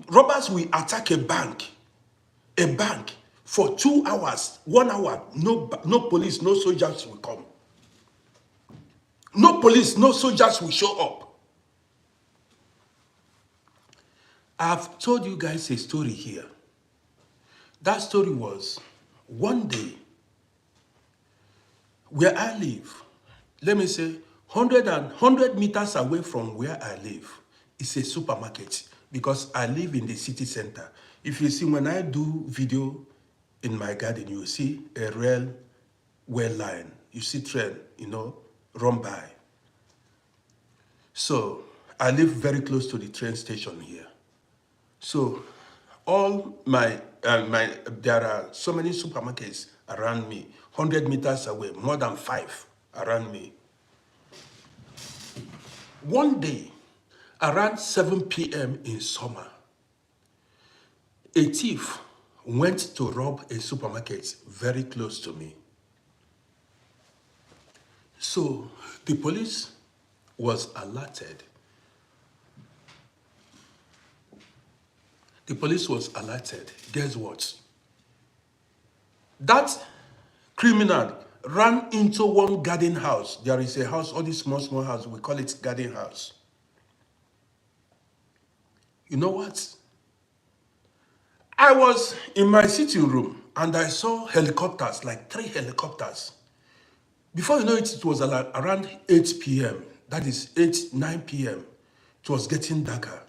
Robbers will attack a bank for 2 hours, 1 hour. No police, no soldiers will come. No police, no soldiers will show up. I've told you guys a story here. That story was one day where I live, let me say 100 meters away from where I live, is a supermarket because I live in the city center. If you see, when I do video in my garden, you see a railway line. You see train, run by. So I live very close to the train station here. So all there are so many supermarkets around me, 100 meters away, more than 5 around me. One day, around 7 p.m. in summer, a thief went to rob a supermarket very close to me. So the police was alerted. The police was alerted. Guess what? That criminal ran into one garden house. There is a house, all these small houses, we call it garden house. You know what? I was in my sitting room and I saw helicopters, like 3 helicopters. Before you know it, it was around 8 p.m. That is 9 p.m. It was getting darker.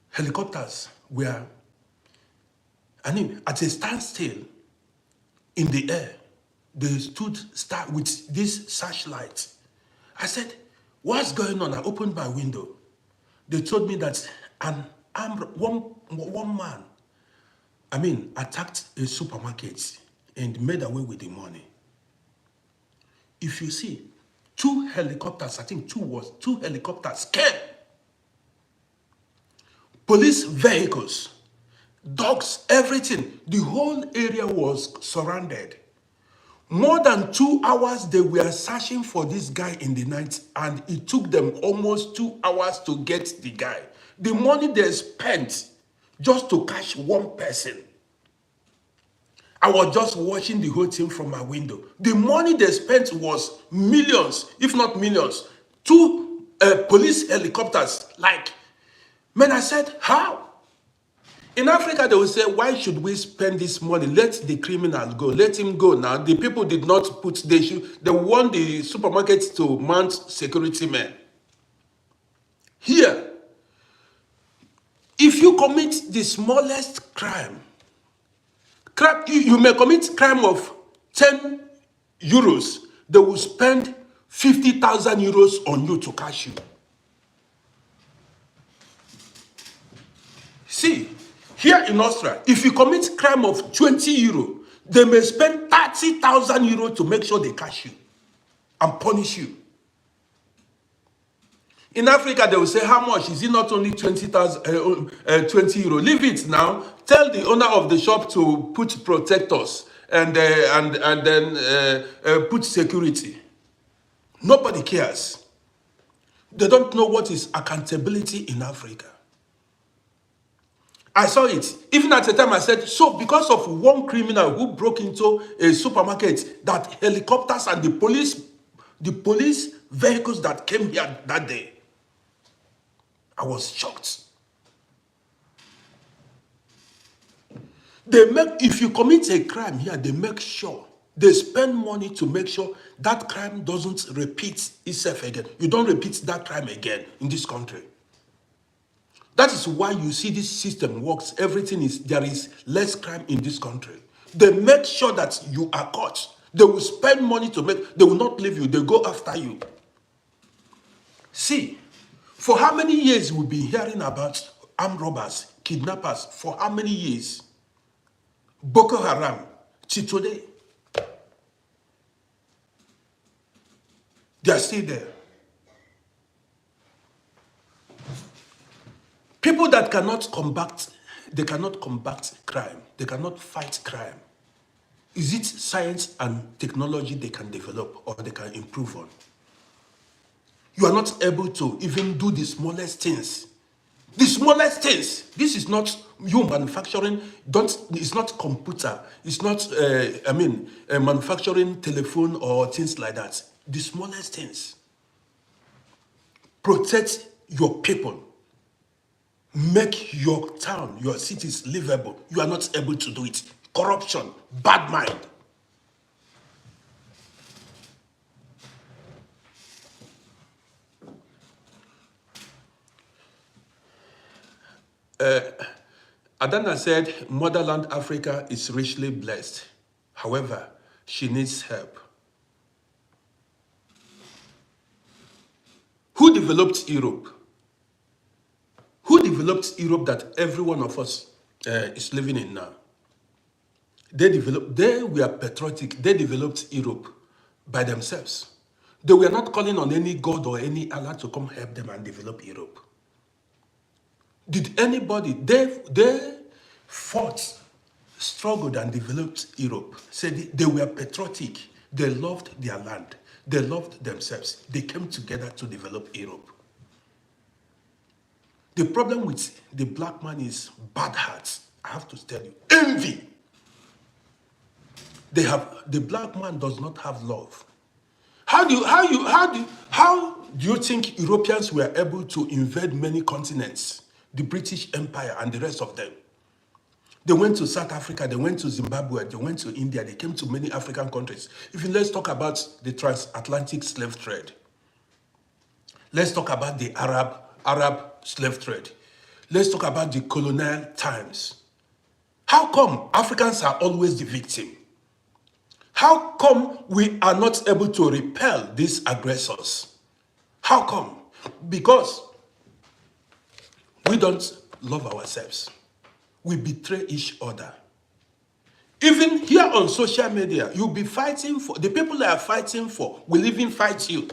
Helicopters were, at a standstill in the air. They stood with this searchlight. I said, what's going on? I opened my window. They told me that one man, attacked a supermarket and made away with the money. If you see, 2 helicopters, I think 2 helicopters came. Police vehicles, dogs, everything. The whole area was surrounded. More than 2 hours they were searching for this guy in the night, and it took them almost 2 hours to get the guy. The money they spent just to catch one person. I was just watching the whole thing from my window. The money they spent was millions, if not millions. 2 police helicopters. Like, man, I said, how? In Africa, they will say, why should we spend this money? Let the criminal go. Let him go now. The people did not put, they want the supermarkets to mount security men. Here, if you commit the smallest crime, you may commit crime of 10 euros, they will spend 50,000 euros on you to catch you. See, here in Austria, if you commit crime of 20 euro, they may spend 30,000 euro to make sure they catch you and punish you. In Africa, they will say, how much? Is it not only 20 euro? Leave it now. Tell the owner of the shop to put protectors and then put security. Nobody cares. They don't know what is accountability in Africa. I saw it. Even at the time I said, so because of one criminal who broke into a supermarket, that helicopters and the police vehicles that came here that day, I was shocked. If you commit a crime here, they make sure, they spend money to make sure that crime doesn't repeat itself again. You don't repeat that crime again in this country. That is why you see this system works. There is less crime in this country. They make sure that you are caught. They will spend money they will not leave you. They go after you. See, for how many years we've been hearing about armed robbers, kidnappers? For how many years? Boko Haram, till today. They are still there. People that cannot combat crime. They cannot fight crime. Is it science and technology they can develop or they can improve on? You are not able to even do the smallest things. The smallest things. This is not you manufacturing. It's not computer. It's not, manufacturing telephone or things like that. The smallest things. Protect your people. Make your town, your cities livable. You are not able to do it. Corruption, bad mind. Adana said, motherland Africa is richly blessed. However, she needs help. Who developed Europe? Who developed Europe that every one of us is living in now? They were patriotic. They developed Europe by themselves. They were not calling on any God or any Allah to come help them and develop Europe. Did anybody? They fought, struggled and developed Europe. Said they were patriotic. They loved their land. They loved themselves. They came together to develop Europe. The problem with the black man is bad hearts. I have to tell you, envy. The black man does not have love. How do you think Europeans were able to invade many continents? The British Empire and the rest of them. They went to South Africa, they went to Zimbabwe, they went to India, they came to many African countries. Even let's talk about the transatlantic slave trade. Let's talk about the Arab slave trade. Let's talk about the colonial times. How come Africans are always the victim? How come we are not able to repel these aggressors? How come? Because we don't love ourselves. We betray each other. Even here on social media, you'll be fighting for, the people that are fighting for will even fight you.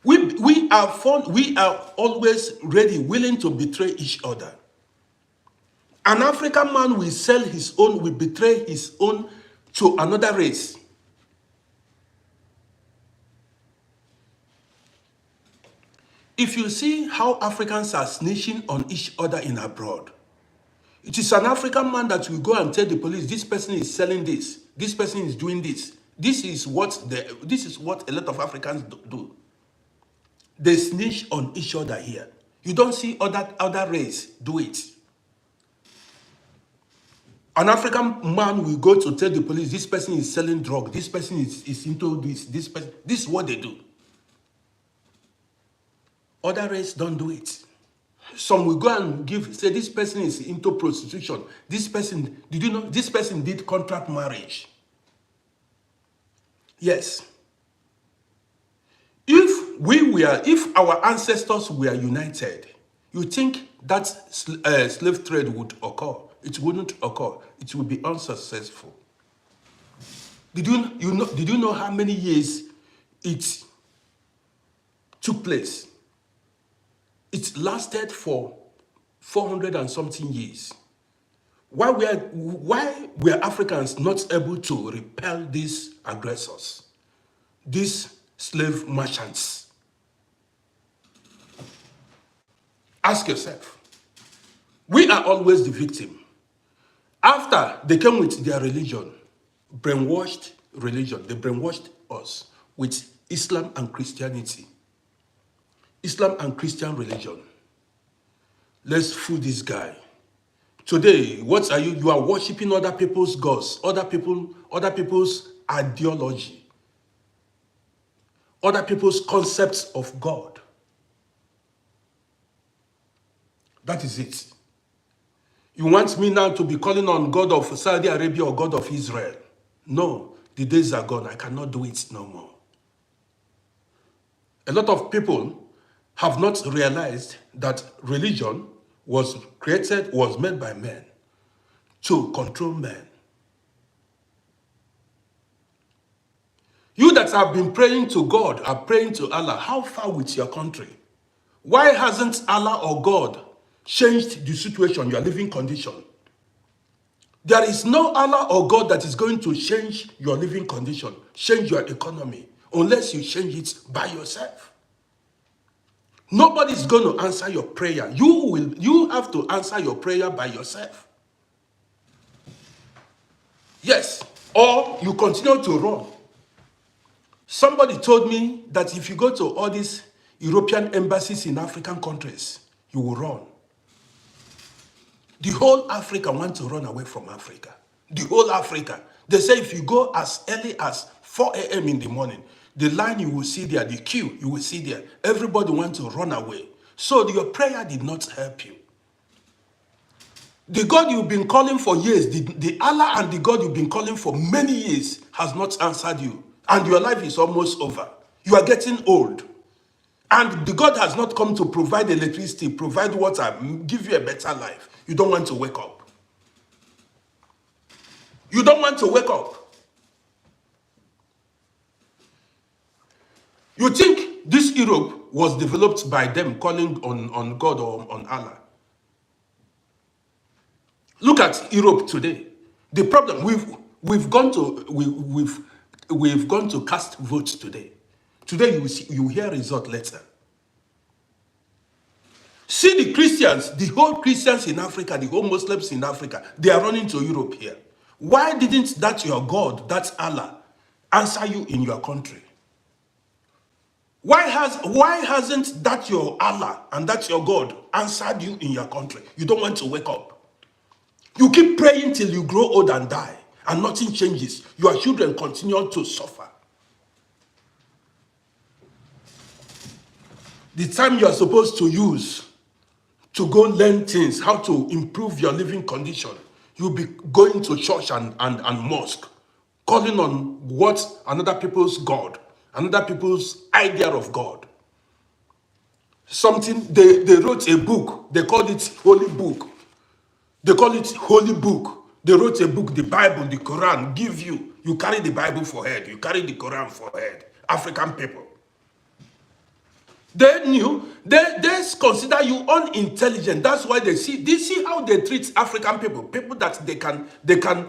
We are always ready, willing to betray each other. An African man will sell his own, will betray his own to another race. If you see how Africans are snitching on each other in abroad, it is an African man that will go and tell the police, this person is selling this person is doing this. This is what a lot of Africans do. They snitch on each other here. You don't see other race do it. An African man will go to tell the police, this person is selling drugs, this person is into this person. This is what they do. Other race don't do it. Some will go and say this person is into prostitution. This person, did you know, this person did contract marriage. Yes. If our ancestors were united, you think that slave trade would occur? It wouldn't occur. It would be unsuccessful. Did you know how many years it took place? It lasted for 400 and something years. Why were Africans not able to repel these aggressors, these slave merchants? Ask yourself. We are always the victim. After they came with their religion, brainwashed religion, they brainwashed us with Islam and Christianity. Islam and Christian religion. Let's fool this guy. Today, what are you? You are worshiping other people's gods, other people's ideology, other people's concepts of God. That is it. You want me now to be calling on God of Saudi Arabia or God of Israel? No, the days are gone. I cannot do it no more. A lot of people have not realized that religion was made by men to control men. You that have been praying to God, are praying to Allah, how far with your country? Why hasn't Allah or God changed the situation, your living condition? There is no Allah or God that is going to change your living condition, change your economy, unless you change it by yourself. Nobody is going to answer your prayer. You have to answer your prayer by yourself. Yes, or you continue to run. Somebody told me that if you go to all these European embassies in African countries, you will run. The whole Africa wants to run away from Africa. The whole Africa. They say if you go as early as 4 a.m. in the morning, the line you will see there, the queue you will see there, everybody wants to run away. So your prayer did not help you. The God you've been calling for years, the Allah and the God you've been calling for many years has not answered you. And your life is almost over. You are getting old. And the God has not come to provide electricity, provide water, give you a better life. You don't want to wake up. You don't want to wake up. You think this Europe was developed by them calling on God or on Allah? Look at Europe today. The problem we've gone to cast votes today. Today you hear result later. See the Christians, the whole Christians in Africa, the whole Muslims in Africa, they are running to Europe here. Why didn't that your God, that Allah, answer you in your country? Why hasn't that your Allah and that your God answered you in your country? You don't want to wake up. You keep praying till you grow old and die, and nothing changes. Your children continue to suffer. The time you are supposed to use to go learn things, how to improve your living condition, you'll be going to church and mosque, calling on what another people's God, another people's idea of God. Something, they wrote a book, they called it Holy Book. They call it Holy Book. They wrote a book, the Bible, the Quran, you carry the Bible for head, you carry the Quran for head. African people. They knew, they consider you unintelligent. That's why they see how they treat African people. People that they can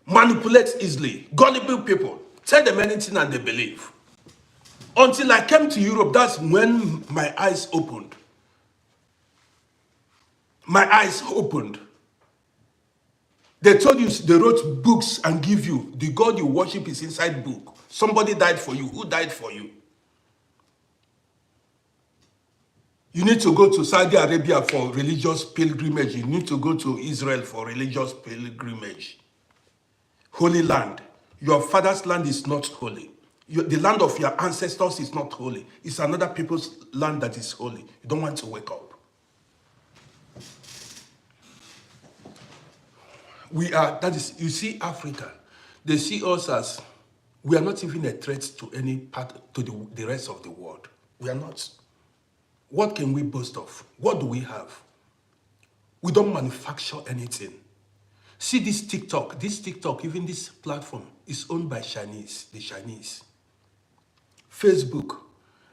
manipulate easily, gullible people. Tell them anything and they believe. Until I came to Europe, that's when my eyes opened. My eyes opened. They told you, they wrote books and give you. The God you worship is inside book. Somebody died for you. Who died for you? You need to go to Saudi Arabia for religious pilgrimage. You need to go to Israel for religious pilgrimage. Holy land. Your father's land is not holy. The land of your ancestors is not holy. It's another people's land that is holy. You don't want to wake up. We are, that is, you see Africa, they see us as, we are not even a threat to any part, to the rest of the world. We are not. What can we boast of? What do we have? We don't manufacture anything. See this TikTok, even this platform is owned by Chinese, the Chinese. Facebook,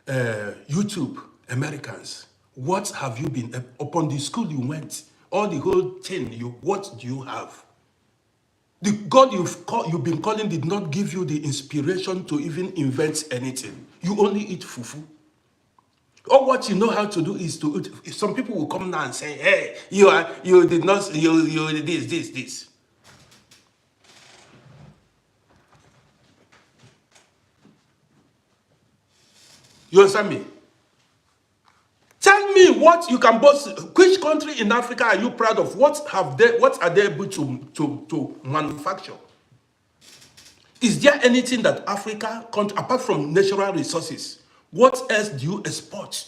YouTube, Americans. What have you been, upon the school you went, all the whole thing, what do you have? The God you've been calling did not give you the inspiration to even invent anything. You only eat fufu. All what you know how to do is to eat. Some people will come now and say, hey, you did not, you this. You understand me? Tell me what you can boast. Which country in Africa are you proud of? What are they able to manufacture? Is there anything that Africa, apart from natural resources, what else do you export?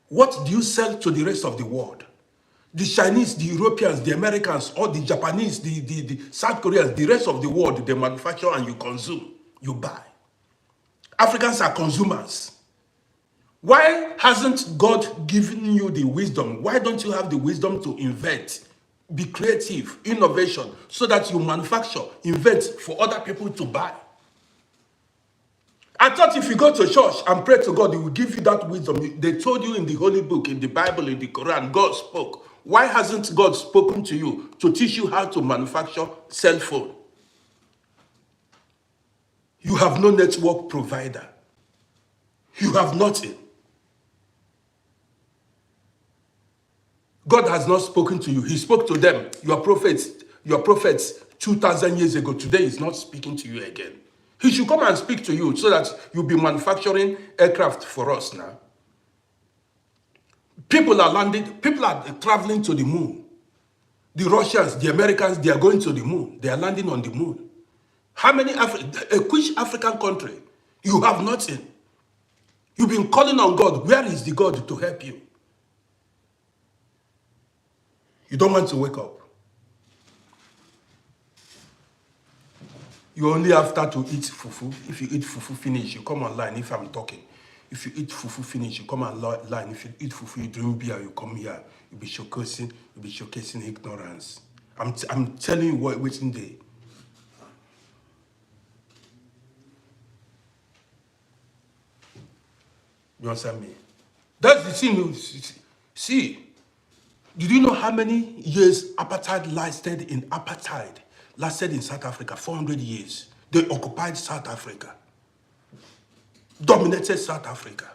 What do you sell to the rest of the world? The Chinese, the Europeans, the Americans, or the Japanese, the South Koreans, the rest of the world, they manufacture and you consume, you buy. Africans are consumers. Why hasn't God given you the wisdom? Why don't you have the wisdom to invent, be creative, innovation, so that you manufacture, invent for other people to buy? I thought if you go to church and pray to God, He will give you that wisdom. They told you in the Holy Book, in the Bible, in the Quran, God spoke. Why hasn't God spoken to you to teach you how to manufacture cell phone? You have no network provider. You have nothing. God has not spoken to you. He spoke to them. Your prophets 2,000 years ago. Today is not speaking to you again. He should come and speak to you so that you'll be manufacturing aircraft for us now. People are traveling to the moon. The Russians, the Americans, they are going to the moon. They are landing on the moon. How many, which African country? You have nothing. You've been calling on God. Where is the God to help you? You don't want to wake up. You only have to eat fufu. If you eat fufu finish, you come online if I'm talking. If you eat fufu finish, you come online. If you eat fufu, you drink beer, you come here. You'll be showcasing ignorance. I'm telling you what waiting day. You understand me? That's the thing. See, did you know how many years apartheid lasted in South Africa? 400 years. They occupied South Africa. Dominated South Africa.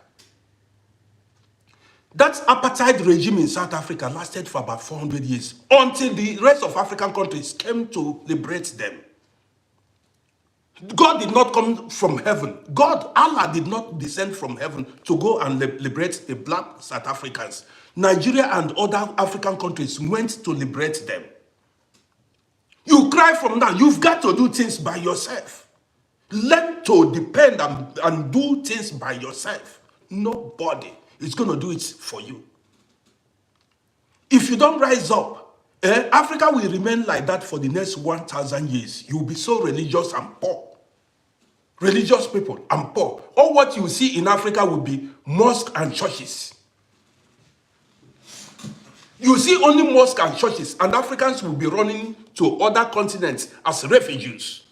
That apartheid regime in South Africa lasted for about 400 years until the rest of African countries came to liberate them. God did not come from heaven. Allah did not descend from heaven to go and liberate the black South Africans. Nigeria and other African countries went to liberate them. You cry from now. You've got to do things by yourself. Learn to depend and do things by yourself. Nobody is going to do it for you. If you don't rise up, Africa will remain like that for the next 1,000 years. You'll be so religious and poor. Religious people and poor. All what you see in Africa will be mosques and churches. You see only mosques and churches, and Africans will be running to other continents as refugees.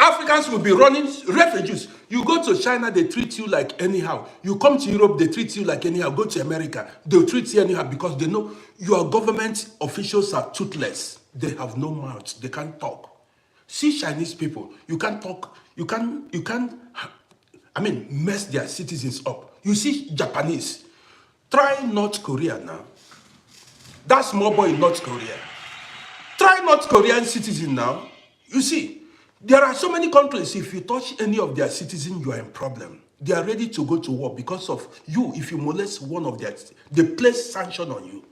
Africans will be running refugees. You go to China, they treat you like anyhow. You come to Europe, they treat you like anyhow. Go to America, they'll treat you anyhow because they know your government officials are toothless. They have no mouths. They can't talk. See Chinese people, you can't talk. You can't, mess their citizens up. You see Japanese. Try North Korea now. That small boy in North Korea. Try North Korean citizen now. You see, there are so many countries, if you touch any of their citizens, you are in problem. They are ready to go to war because of you. If you molest one of their, they place sanction on you.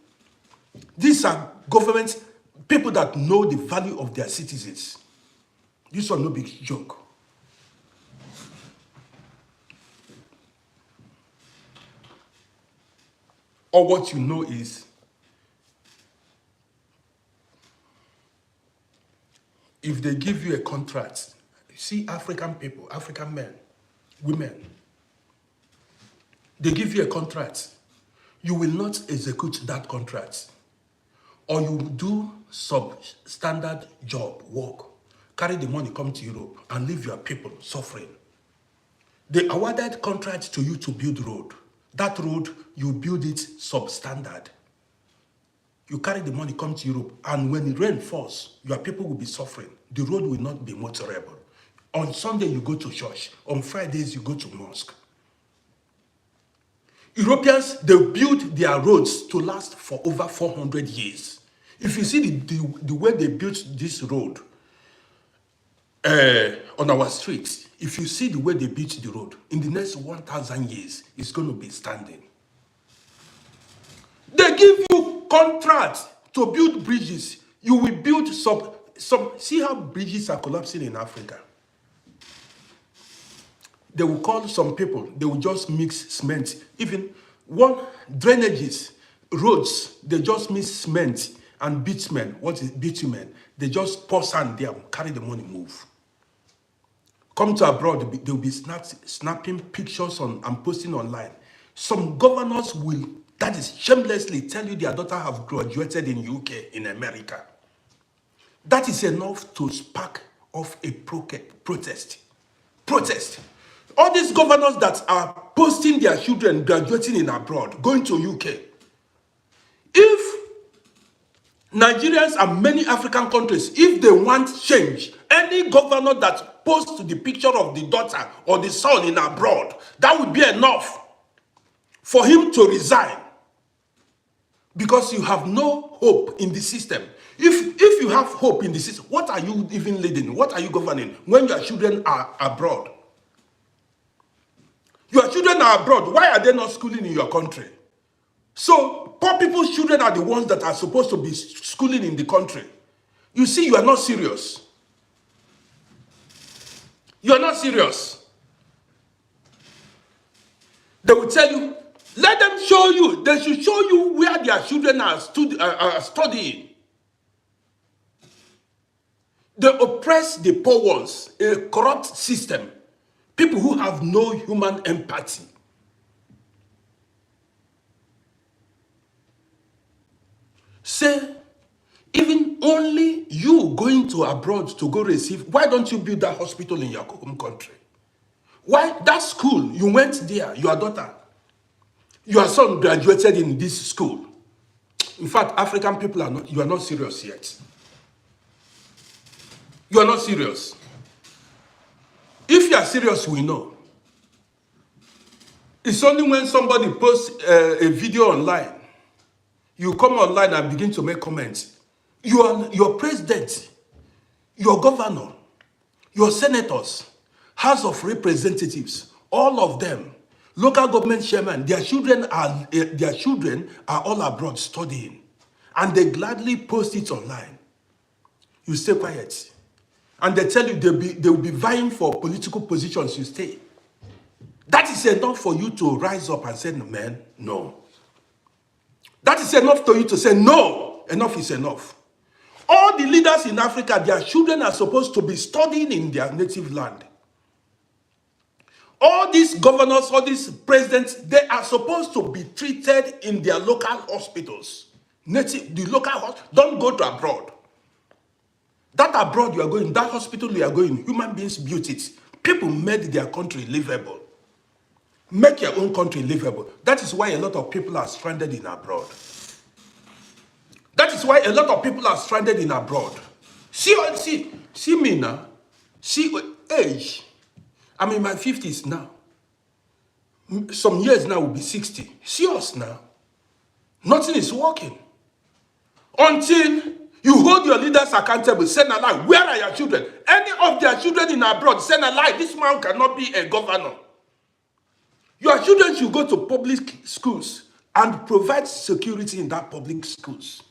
These are governments, people that know the value of their citizens. This one no big joke. Or what you know is, if they give you a contract, see African people, African men, women, they give you a contract, you will not execute that contract. Or you do substandard job, work, carry the money, come to Europe, and leave your people suffering. They awarded contract to you to build road. That road, you build it substandard. You carry the money, come to Europe, and when the rain falls, your people will be suffering. The road will not be motorable. On Sunday, you go to church. On Fridays, you go to mosque. Europeans, they build their roads to last for over 400 years. If you see the way they built this road on our streets, if you see the way they built the road, in the next 1,000 years, it's going to be standing. They give you contracts to build bridges. You will build some. See how bridges are collapsing in Africa. They will call some people. They will just mix cement. Even one drainages, roads, they just mix cement and bitumen. What is bitumen? They just pour sand there, carry the money, move. Come to abroad, they will be snapping pictures on and posting online. Some governors will, that is shamelessly, tell you their daughter have graduated in UK, in America. That is enough to spark off a protest. Protest. All these governors that are posting their children graduating in abroad, going to UK. If Nigerians and many African countries, if they want change, any governor that posts the picture of the daughter or the son in abroad, that would be enough for him to resign. Because you have no hope in the system. If you have hope in the system, what are you even leading? What are you governing when your children are abroad? Your children are abroad. Why are they not schooling in your country? So poor people's children are the ones that are supposed to be schooling in the country. You see, you are not serious. You are not serious. They will tell you, let them show you. They should show you where their children are studying. They oppress the poor ones, a corrupt system, people who have no human empathy. Say, even only you going to abroad to go receive, why don't you build that hospital in your home country? Why that school, you went there, your daughter, your son graduated in this school. In fact, African people are not, you are not serious yet. You are not serious. If you are serious, we know. It's only when somebody posts a video online, you come online and begin to make comments. Your president, your governor, your senators, House of Representatives, all of them, local government chairman, their children are all abroad studying, and they gladly post it online. You stay quiet, and they tell you they will be vying for political positions. You stay. That is enough for you to rise up and say, man, no. That is enough for you to say, no, enough is enough. All the leaders in Africa, their children are supposed to be studying in their native land. All these governors, all these presidents, they are supposed to be treated in their local hospitals. The local hospitals, don't go to abroad. That abroad you are going, that hospital you are going, human beings built it. People made their country livable. Make your own country livable. That is why a lot of people are stranded in abroad. That is why a lot of people are stranded in abroad. See me now. See age. I'm in my 50s now. Some years now will be 60. See us now. Nothing is working. Until you hold your leaders accountable, send a lie. Where are your children? Any of their children in abroad, send a lie. This man cannot be a governor. Your children should go to public schools and provide security in that public schools.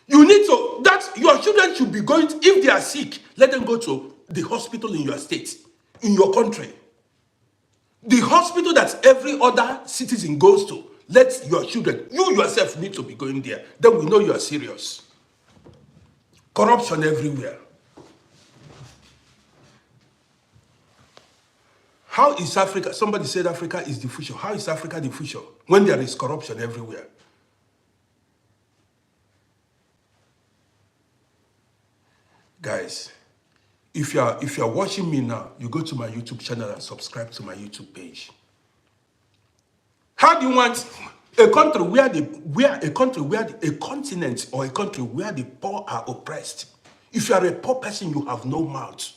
You need to, your children should be going, if they are sick, let them go to the hospital in your state, in your country. The hospital that every other citizen goes to, let your children, you yourself need to be going there. Then we know you are serious. Corruption everywhere. How is Africa, somebody said Africa is the future. How is Africa the future when there is corruption everywhere? Guys, if you are watching me now, you go to my YouTube channel and subscribe to my YouTube page. How do you want a country where a continent or a country where the poor are oppressed? If you are a poor person, you have no mouth.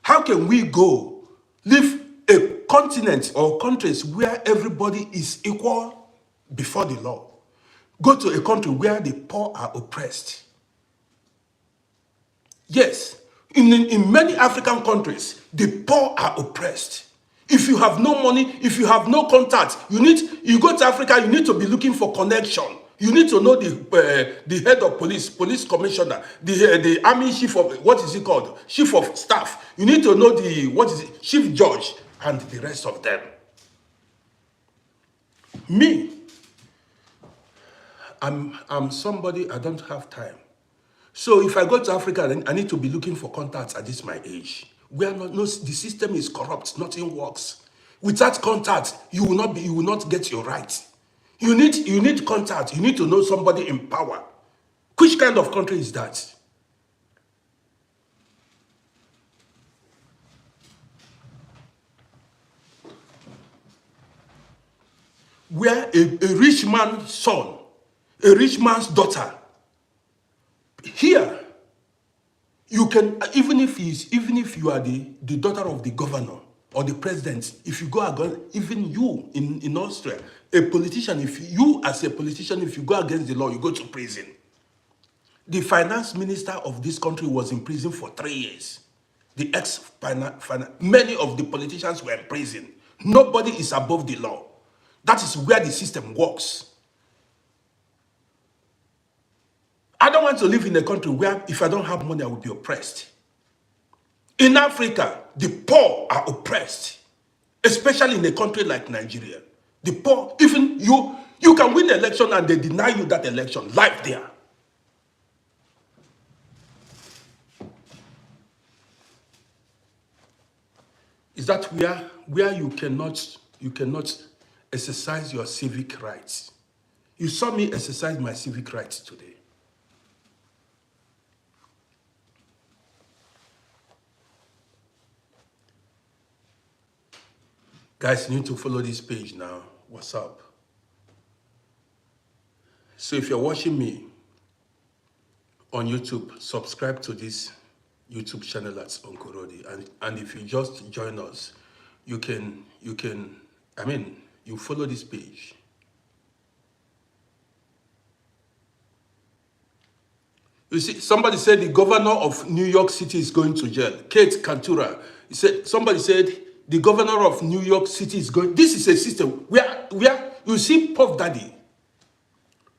How can we go live a continent or countries where everybody is equal before the law? Go to a country where the poor are oppressed. Yes, in many African countries, the poor are oppressed. If you have no money, if you have no contact, you go to Africa, you need to be looking for connection. You need to know the head of police commissioner, the army chief of, what is it called? Chief of staff. You need to know chief judge and the rest of them. Me, I'm somebody, I don't have time. So if I go to Africa, then I need to be looking for contacts at this my age. The system is corrupt, nothing works. Without contact, you will not get your right. You need contact, you need to know somebody in power. Which kind of country is that? Where a rich man's son, a rich man's daughter, here, you can, even if you are the daughter of the governor or the president, if you go, even you in Austria, a politician, if you go against the law, you go to prison. The finance minister of this country was in prison for 3 years. Many of the politicians were in prison. Nobody is above the law. That is where the system works. I don't want to live in a country where if I don't have money, I will be oppressed. In Africa, the poor are oppressed, especially in a country like Nigeria. The poor, even you can win an election and they deny you that election, life there. Is that where you cannot exercise your civic rights? You saw me exercise my civic rights today. Guys, you need to follow this page now. What's up? So if you're watching me on YouTube, subscribe to this YouTube channel at Uncle RODDY. And if you just join us, you follow this page. You see, somebody said the governor of New York City is going to jail. Kate Cantura. Somebody said the governor of New York City is going. This is a system where you see Puff Daddy.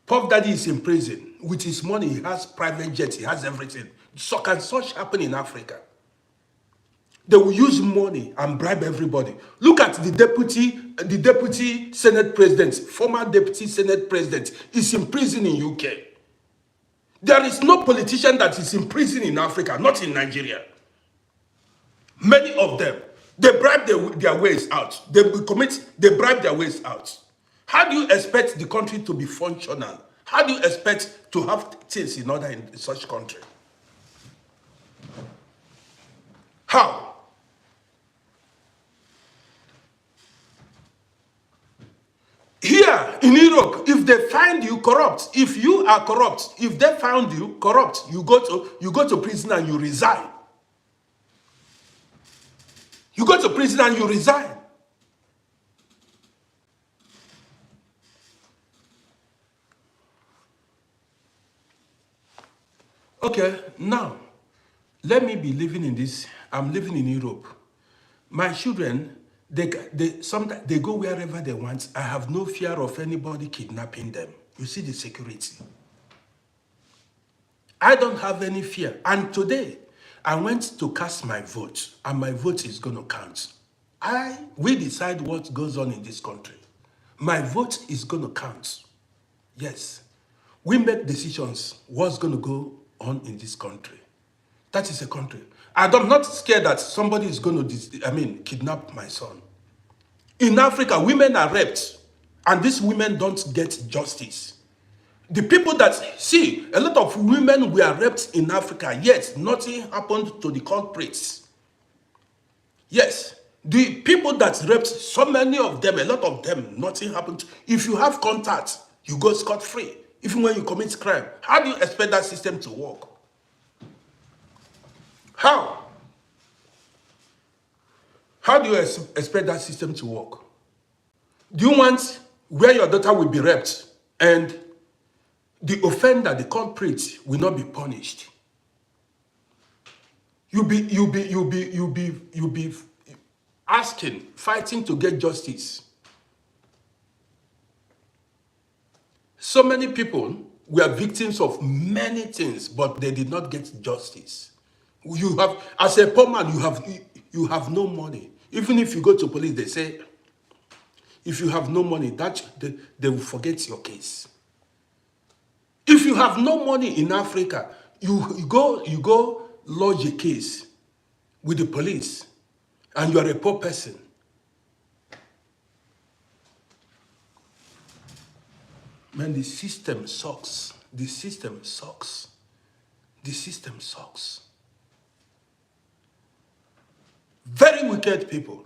Puff Daddy is in prison. With his money, he has private jets, he has everything. So can such happen in Africa? They will use money and bribe everybody. Look at the deputy Senate president, former deputy Senate president is in prison in UK. There is no politician that is in prison in Africa, not in Nigeria. Many of them, they bribe their ways out. They bribe their ways out. How do you expect the country to be functional How do you expect to have things in order in such country? How? Here in Europe, if they find you corrupt, if you are corrupt, if they found you corrupt, you go to prison and you resign. You go to prison and you resign. Okay, now let me be living in this. I'm living in Europe. My children, sometimes they go wherever they want. I have no fear of anybody kidnapping them. You see the security. I don't have any fear. And today, I went to cast my vote, and my vote is going to count. We decide what goes on in this country. My vote is going to count. Yes. We make decisions what's going to go on in this country. That is a country. I'm not scared that somebody is going to, kidnap my son. In Africa, women are raped, and these women don't get justice. The people that, see, a lot of women were raped in Africa, yet nothing happened to the culprits. Yes, the people that raped, so many of them, a lot of them, nothing happened. If you have contact, you go scot-free, even when you commit crime. How do you expect that system to work? How? How do you expect that system to work? Do you want where your daughter will be raped and the offender, the culprit, will not be punished? You'll be asking, fighting to get justice. So many people were victims of many things, but they did not get justice. You have, as a poor man, you have no money. Even if you go to police, they say, if you have no money, they will forget your case. If you have no money in Africa, you go lodge a case with the police, and you are a poor person. Man, the system sucks. The system sucks. The system sucks. Very wicked people.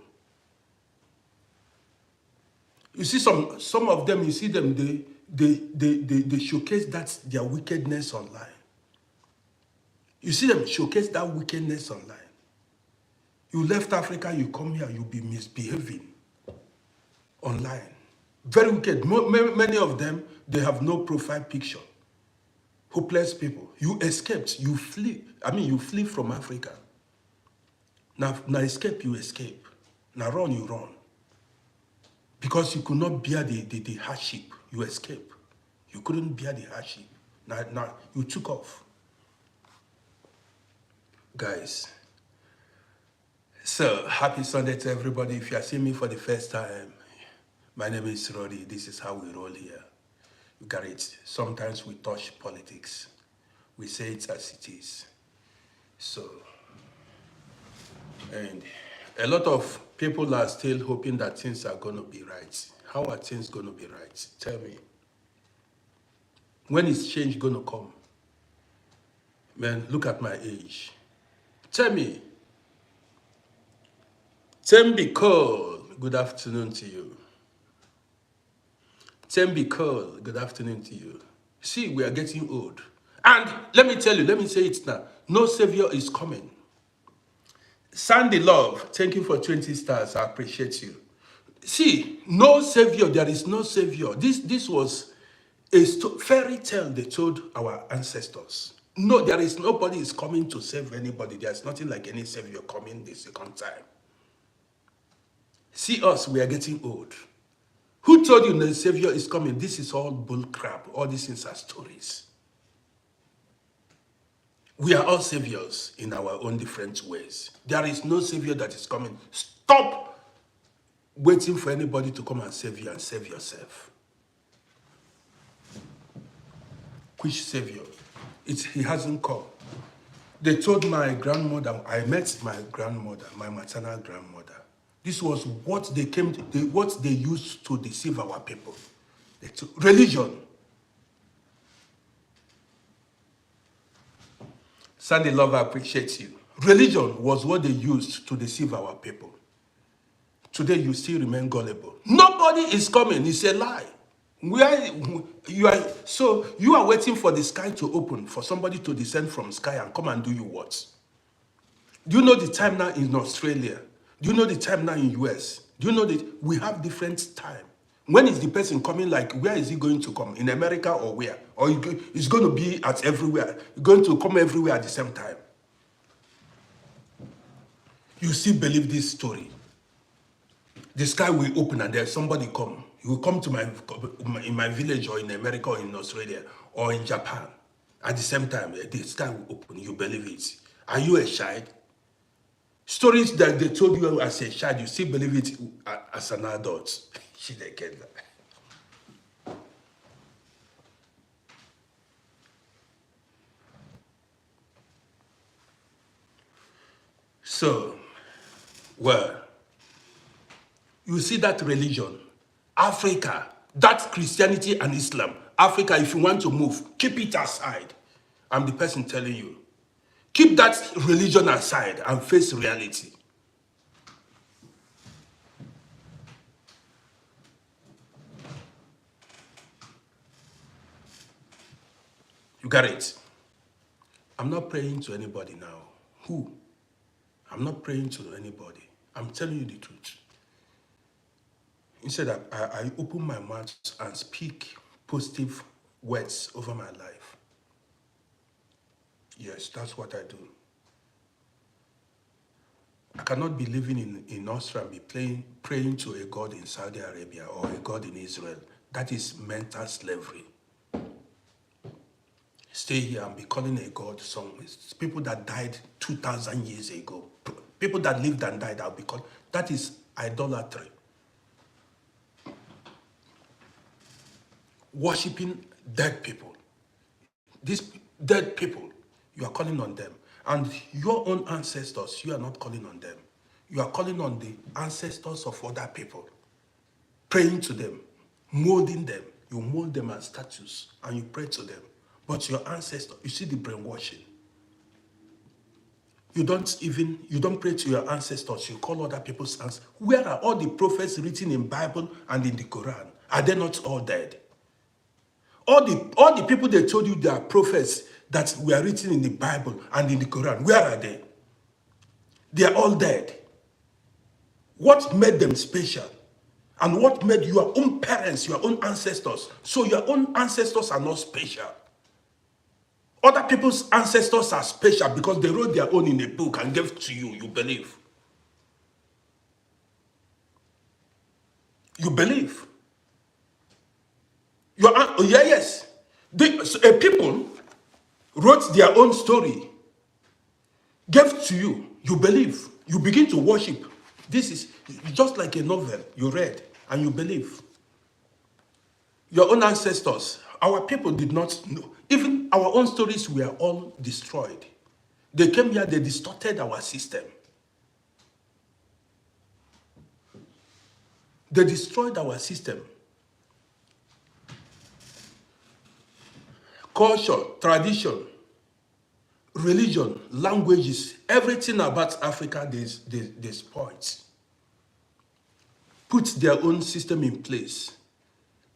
You see some of them, you see them, they showcase their wickedness online. You see them showcase that wickedness online. You left Africa, you come here, you'll be misbehaving online. Very wicked. Many of them, they have no profile picture. Hopeless people. You escaped, you flee. You flee from Africa. Now escape, you escape. Now run, you run. Because you could not bear the hardship, you escape. You couldn't bear the hardship. Now you took off. Guys, so happy Sunday to everybody. If you are seeing me for the first time, my name is RODDY. This is how we roll here. You got it. Sometimes we touch politics. We say it as it is. So, and a lot of people are still hoping that things are going to be right. How are things going to be right? Tell me. When is change going to come? Man, look at my age. Tell me. Tembi Cole, good afternoon to you. Tembi Cole, good afternoon to you. See, we are getting old. And let me tell you, let me say it now. No savior is coming. Sandy Love, thank you for 20 stars. I appreciate you. See, no savior, there is no savior. This was a fairy tale they told our ancestors. No, there is nobody is coming to save anybody. There's nothing like any savior coming the second time. See us, we are getting old. Who told you the savior is coming? This is all bull crap. All these things are stories. We are all saviors in our own different ways. There is no savior that is coming. Stop waiting for anybody to come and save you and save yourself. Which savior? He hasn't come. They told my grandmother, I met my grandmother, my maternal grandmother. This was what what they used to deceive our people. Religion. Sandy Lover appreciates you. Religion was what they used to deceive our people. Today, you still remain gullible. Nobody is coming. It's a lie. So you are waiting for the sky to open, for somebody to descend from sky and come and do you what? Do you know the time now in Australia? Do you know the time now in US? Do you know that we have different time? When is the person coming? Like, where is he going to come? In America or where? Or it's going to be at everywhere. You're going to come everywhere at the same time. You still believe this story. The sky will open and there's somebody come. He will come to in my village or in America or in Australia or in Japan. At the same time, the sky will open. You believe it. Are you a child? Stories that they told you as a child, you still believe it as an adult. She didn't get that. So, well, you see that religion, Africa, that Christianity and Islam, Africa, if you want to move, keep it aside. I'm the person telling you. Keep that religion aside and face reality. You got it? I'm not praying to anybody now. Who? I'm not praying to anybody. I'm telling you the truth. Instead, I open my mouth and speak positive words over my life. Yes, that's what I do. I cannot be living in Austria and be praying to a God in Saudi Arabia or a God in Israel. That is mental slavery. Stay here and be calling a God some people that died 2,000 years ago. People that lived and died, I'll be calling. That is idolatry. Worshipping dead people. These dead people, you are calling on them. And your own ancestors, you are not calling on them. You are calling on the ancestors of other people. Praying to them, molding them. You mold them as statues and you pray to them. But your ancestors, you see the brainwashing. You don't pray to your ancestors, you call other people's ancestors. Where are all the prophets written in Bible and in the Quran? Are they not all dead? All the people they told you they are prophets that were written in the Bible and in the Quran, where are they? They are all dead. What made them special? And what made your own parents, your own ancestors? So your own ancestors are not special. Other people's ancestors are special because they wrote their own in a book and gave to you. You believe. You believe. Yes. People wrote their own story, gave to you. You believe. You begin to worship. This is just like a novel you read and you believe. Your own ancestors, our people did not know. Even our own stories were all destroyed. They came here, they distorted our system. They destroyed our system. Culture, tradition, religion, languages, everything about Africa, they spoiled. Put their own system in place.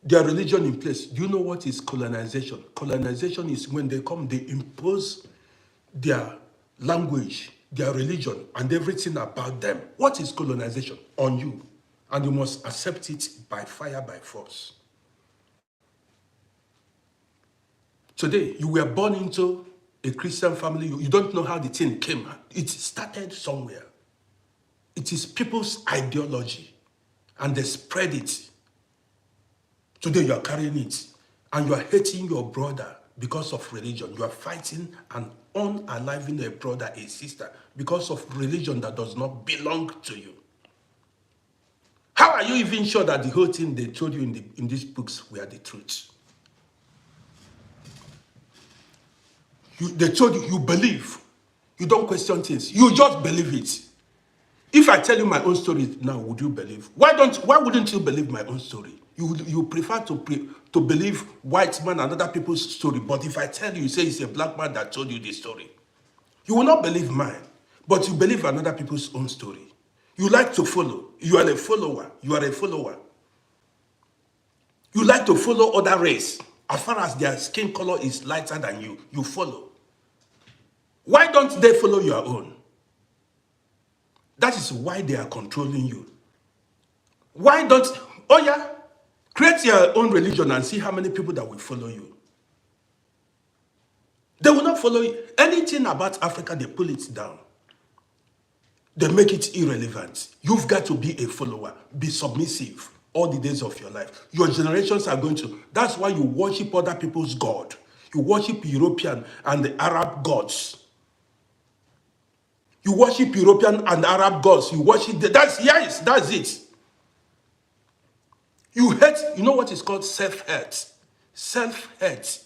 Their religion in place. Do you know what is colonization? Colonization is when they come, they impose their language, their religion, and everything about them. What is colonization? On you. And you must accept it by fire, by force. Today, you were born into a Christian family. You don't know how the thing came. It started somewhere. It is people's ideology, and they spread it. Today you are carrying it and you are hating your brother because of religion. You are fighting and unaliving a brother, a sister because of religion that does not belong to you. How are you even sure that the whole thing they told you in these books were the truth? They told you, you believe. You don't question things. You just believe it. If I tell you my own story now, would you believe? Why wouldn't you believe my own story? You prefer to believe white man and other people's story. But if I tell you, say it's a black man that told you this story. You will not believe mine, but you believe another people's own story. You like to follow. You are a follower. You are a follower. You like to follow other race. As far as their skin color is lighter than you, you follow. Why don't they follow your own? That is why they are controlling you. Why don't, oh yeah, create your own religion and see how many people that will follow you. They will not follow you. Anything about Africa, they pull it down. They make it irrelevant. You've got to be a follower. Be submissive all the days of your life. Your generations are going to. That's why you worship other people's God. You worship European and the Arab gods. You worship European and Arab gods. You worship yes, that's it. You hate, you know what is called self-hate. Self-hate.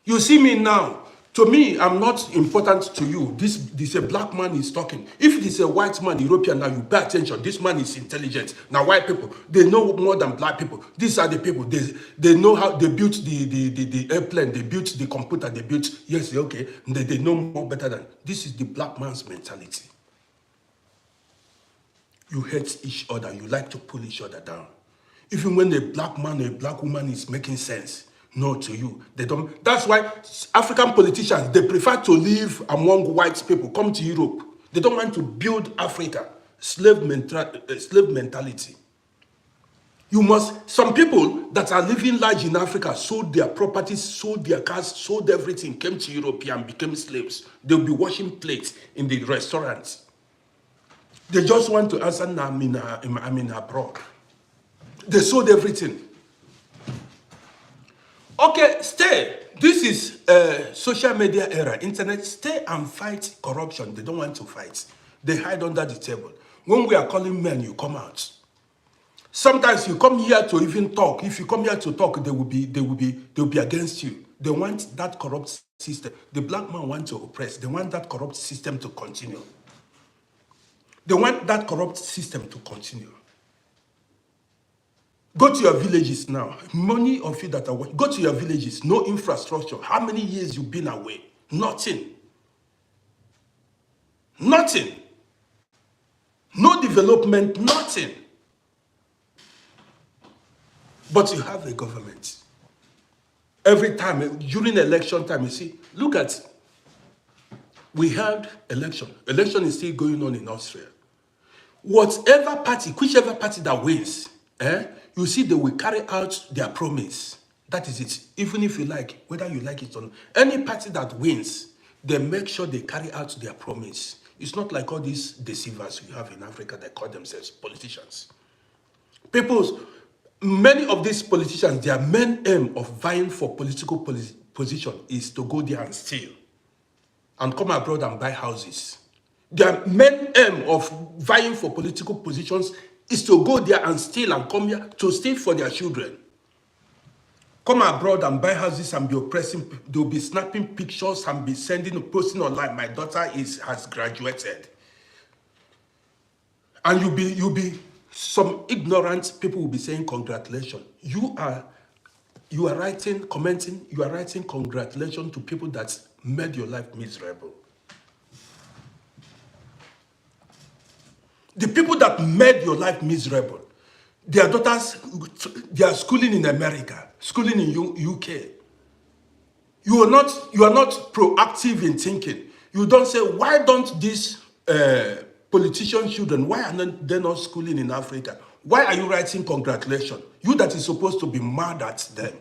You see me now. To me, I'm not important to you. This a black man is talking. If it is a white man, European, now you pay attention. This man is intelligent. Now white people, they know more than black people. These are the people. They know how they built the airplane. They built the computer. They built, yes, okay. They know more better than. This is the black man's mentality. You hate each other. You like to pull each other down. Even when a black man or a black woman is making sense, no to you. They don't. That's why African politicians, they prefer to live among white people, come to Europe. They don't want to build Africa. Slave mentality. You must, some people that are living large in Africa sold their properties, sold their cars, sold everything, came to Europe and became slaves. They'll be washing plates in the restaurants. They just want to answer, I'm in abroad. They sold everything. Okay, stay. This is social media era, internet. Stay and fight corruption. They don't want to fight. They hide under the table. When we are calling men, you come out. Sometimes you come here to even talk. If you come here to talk, they will be against you. They want that corrupt system. The black man wants to oppress. They want that corrupt system to continue. They want that corrupt system to continue. Go to your villages now. Many of you that are working, go to your villages. No infrastructure. How many years you've been away? Nothing. Nothing. No development, nothing. But you have a government. Every time, during election time, you see, look at, we had election. Election is still going on in Austria. Whatever party, whichever party that wins, you see they will carry out their promise. That is it. Even if you like, whether you like it or not. Any party that wins, they make sure they carry out their promise. It's not like all these deceivers we have in Africa that call themselves politicians. Many of these politicians, their main aim of vying for political position is to go there and steal and come abroad and buy houses. Their main aim of vying for political positions is to go there and steal and come here to steal for their children. Come abroad and buy houses and be oppressing. They'll be snapping pictures and be posting online. My daughter has graduated. And you'll be some ignorant people will be saying congratulations. You are writing, commenting, you are writing congratulations to people that made your life miserable. The people that made your life miserable, their daughters, they are schooling in America, schooling in UK. You are not proactive in thinking. You don't say, why don't these politician children, why are they not schooling in Africa? Why are you writing congratulations? You that is supposed to be mad at them.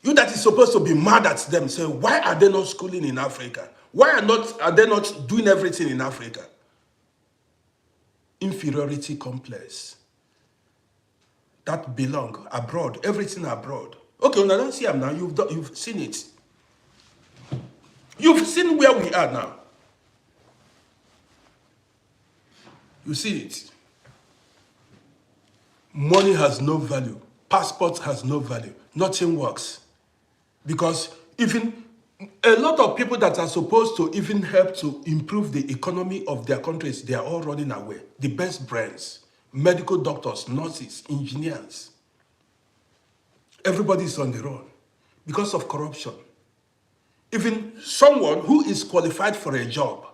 You that is supposed to be mad at them, say, why are they not schooling in Africa? Why are they not doing everything in Africa? Inferiority complex. That belong abroad, everything abroad. Okay, now don't see them now. You've seen it. You've seen where we are now. You see it. Money has no value. Passport has no value. Nothing works. Because even a lot of people that are supposed to even help to improve the economy of their countries, they are all running away. The best brains, medical doctors, nurses, engineers. Everybody is on the run because of corruption. Even someone who is qualified for a job,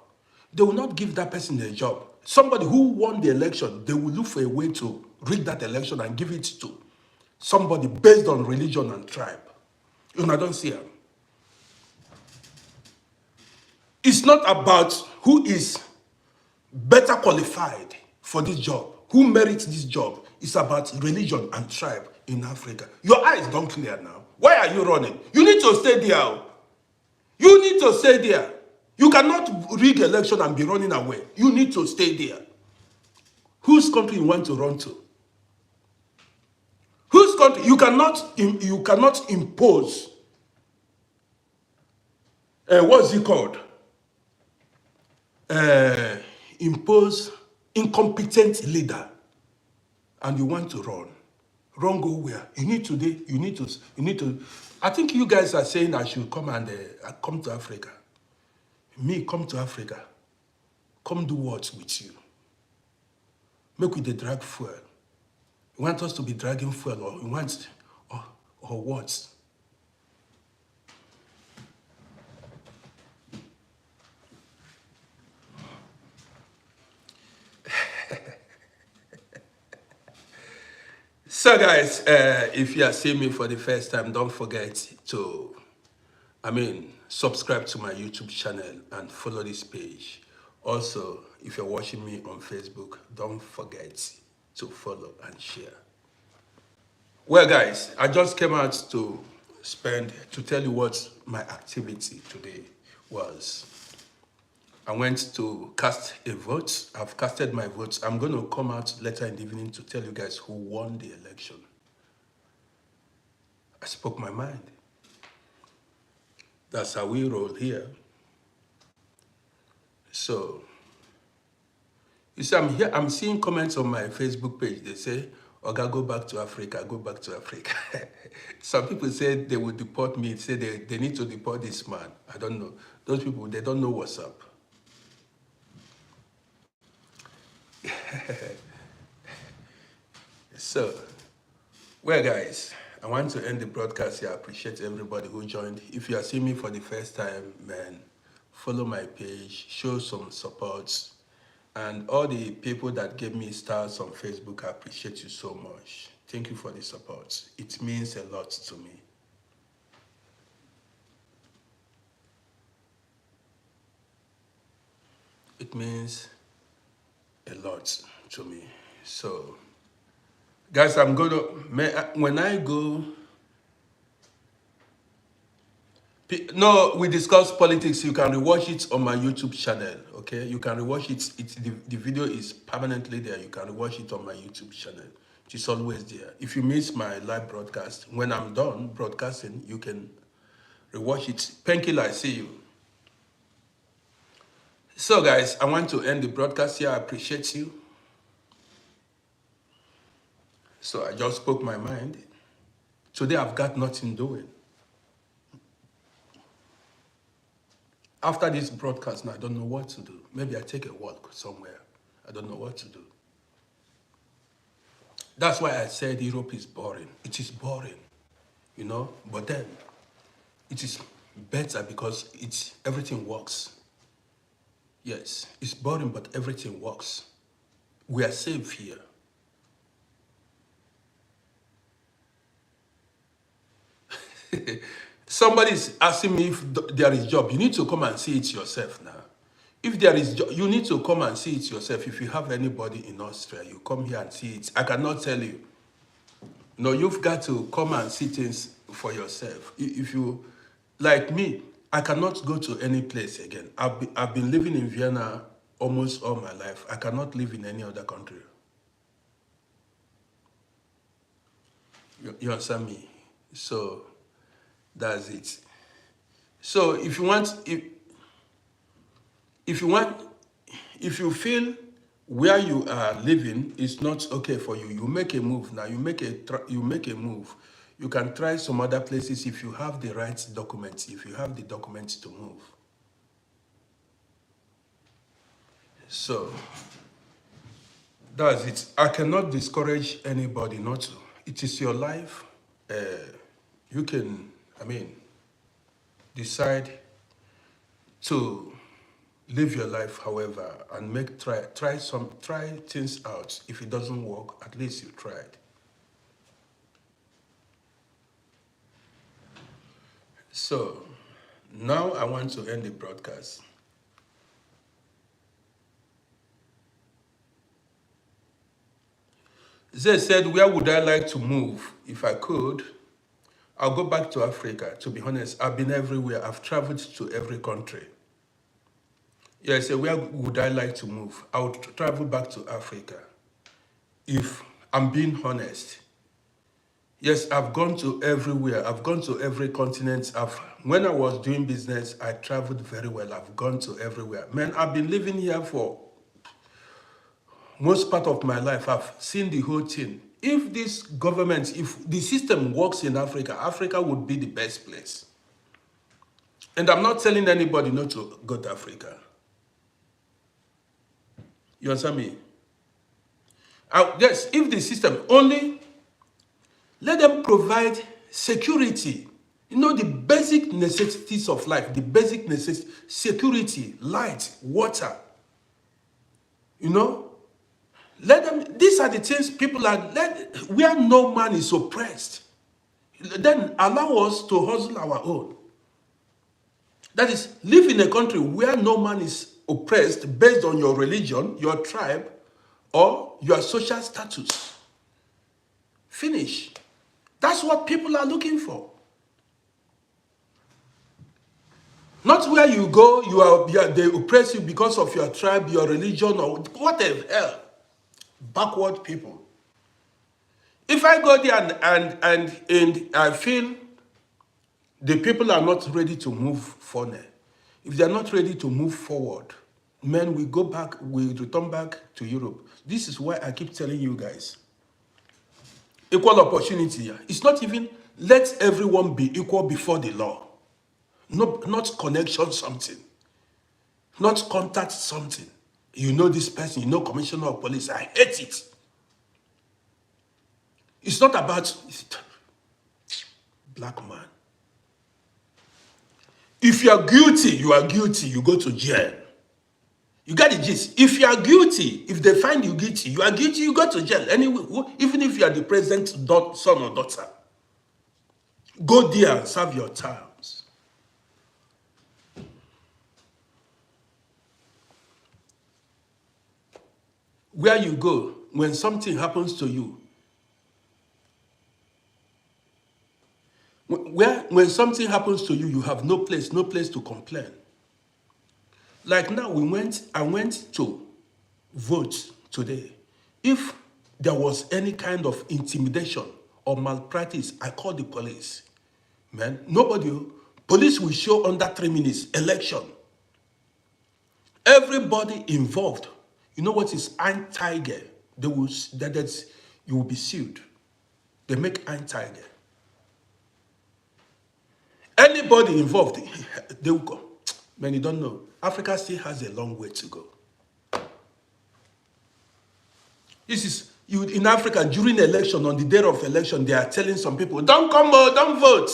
they will not give that person a job. Somebody who won the election, they will look for a way to rig that election and give it to somebody based on religion and tribe. You know, I don't see it. It's not about who is better qualified for this job, who merits this job. It's about religion and tribe in Africa. Your eyes don't clear now. Why are you running? You need to stay there. You need to stay there. You cannot rig election and be running away. You need to stay there. Whose country you want to run to? Whose country? You cannot impose. What's it called? Impose incompetent leader, and you want to run. Run go where? You need to. I think you guys are saying I should come and come to Africa. Me come to Africa. Come do what with you? Make we the drag fuel. You want us to be dragging fuel, or you want, or what? So guys, if you are seeing me for the first time, don't forget to, subscribe to my YouTube channel and follow this page. Also, if you're watching me on Facebook, don't forget to follow and share. Well guys, I just came out to tell you what my activity today was. I went to cast a vote. I've casted my votes. I'm going to come out later in the evening to tell you guys who won the election. I spoke my mind. That's how we roll here. So, you see, I'm seeing comments on my Facebook page. They say, Oga, go back to Africa, go back to Africa. Some people said they would deport me, say they need to deport this man. I don't know. Those people, they don't know what's up. So, well guys, I want to end the broadcast here. I appreciate everybody who joined. If you are seeing me for the first time, man, follow my page, show some support. And all the people that gave me stars on Facebook, I appreciate you so much. Thank you for the support. It means a lot to me. It means a lot to me. So, guys, I'm going to, when I go, no, we discuss politics. You can rewatch it on my YouTube channel, okay? You can rewatch it. The video is permanently there. You can rewatch it on my YouTube channel. It is always there. If you miss my live broadcast, when I'm done broadcasting, you can rewatch it. Penkiller, I see you. So, guys, I want to end the broadcast here. I appreciate you. So, I just spoke my mind. Today, I've got nothing doing. After this broadcast, now I don't know what to do. Maybe I take a walk somewhere. I don't know what to do. That's why I said Europe is boring. It is boring, you know, but then it is better because everything works. Yes, it's boring, but everything works. We are safe here. Somebody's asking me if there is job. You need to come and see it yourself now. If there is job, you need to come and see it yourself. If you have anybody in Austria, you come here and see it. I cannot tell you. No, you've got to come and see things for yourself. If you, like me, I cannot go to any place again. I've been living in Vienna almost all my life. I cannot live in any other country. You understand me? So, that's it. So, if you feel where you are living is not okay for you, you make a move now. You make a move. You can try some other places if you have the right documents. If you have the documents to move. So that's it. I cannot discourage anybody not to. It is your life. You can, decide to live your life, however, and try things out. If it doesn't work, at least you tried. So now I want to end the broadcast. They said, where would I like to move? If I could, I'll go back to Africa. To be honest, I've been everywhere. I've traveled to every country. Yeah, I said, where would I like to move? I would travel back to Africa. If I'm being honest. Yes, I've gone to everywhere. I've gone to every continent. When I was doing business, I traveled very well. I've gone to everywhere. Man, I've been living here for most part of my life. I've seen the whole thing. If this government, if the system works in Africa, Africa would be the best place. And I'm not telling anybody not to go to Africa. You understand me? Yes, if the system only, let them provide security. You know, the basic necessities of life, the basic necessities, security, light, water. You know, let them, these are the things people are, where no man is oppressed. Then allow us to hustle our own. That is, live in a country where no man is oppressed based on your religion, your tribe, or your social status. Finish. That's what people are looking for. Not where you go, they oppress you because of your tribe, your religion, or what the hell. Backward people. If I go there and I feel the people are not ready to move forward, if they're not ready to move forward, man, we return back to Europe. This is why I keep telling you guys, equal opportunity. It's not even let everyone be equal before the law. No, not connection something. Not contact something. You know this person, you know commissioner of police. I hate it. It's not about black man. If you are guilty, you are guilty. You go to jail. You get the gist. If you are guilty, if they find you guilty, you are guilty, you go to jail. Anyway, even if you are the president's son or daughter, go there and serve your terms. Where you go, when something happens to you, when something happens to you, you have no place to complain. Like now, I went to vote today. If there was any kind of intimidation or malpractice, I call the police. Man, police will show under 3 minutes, election. Everybody involved. You know what is anti-tiger? You will be sued. They make anti-tiger. Anybody involved, they will go. Man, you don't know. Africa still has a long way to go. This is, in Africa, during election, on the day of election, they are telling some people, don't come out, don't vote.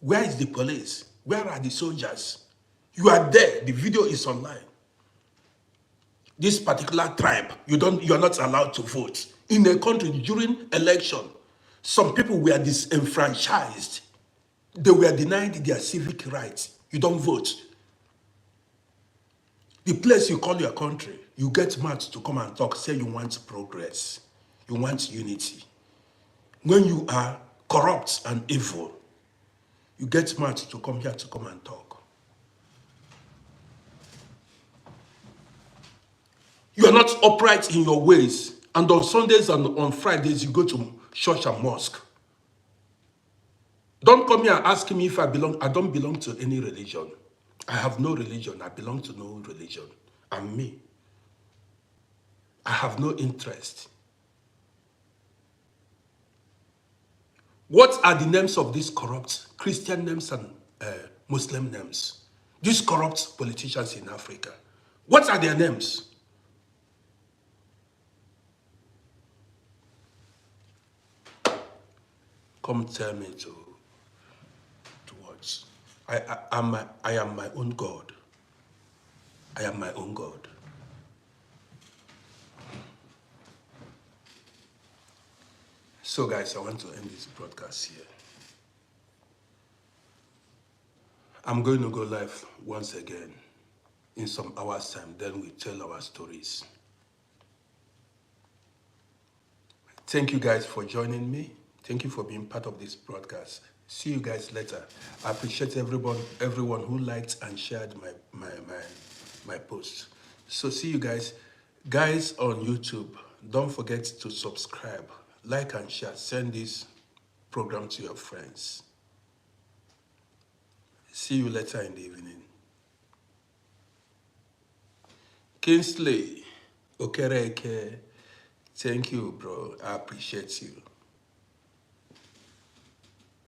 Where is the police? Where are the soldiers? You are there. The video is online. This particular tribe, you're not allowed to vote. In a country during election, some people were disenfranchised. They were denied their civic rights. You don't vote. The place you call your country, you get mad to come and talk, say you want progress, you want unity. When you are corrupt and evil, you get mad to come here to come and talk. You are not upright in your ways, and on Sundays and on Fridays you go to church and mosque. Don't come here and ask me if I don't belong to any religion. I have no religion. I belong to no religion. I'm me. I have no interest. What are the names of these corrupt Christian names and Muslim names? These corrupt politicians in Africa. What are their names? Come tell me to watch. I am my own God. I am my own God. So guys, I want to end this broadcast here. I'm going to go live once again in some hours time, then we tell our stories. Thank you guys for joining me. Thank you for being part of this broadcast. See you guys later. I appreciate everyone who liked and shared my posts. So see you guys. Guys on YouTube, don't forget to subscribe, like and share. Send this program to your friends. See you later in the evening. Kingsley Okereke, thank you, bro. I appreciate you.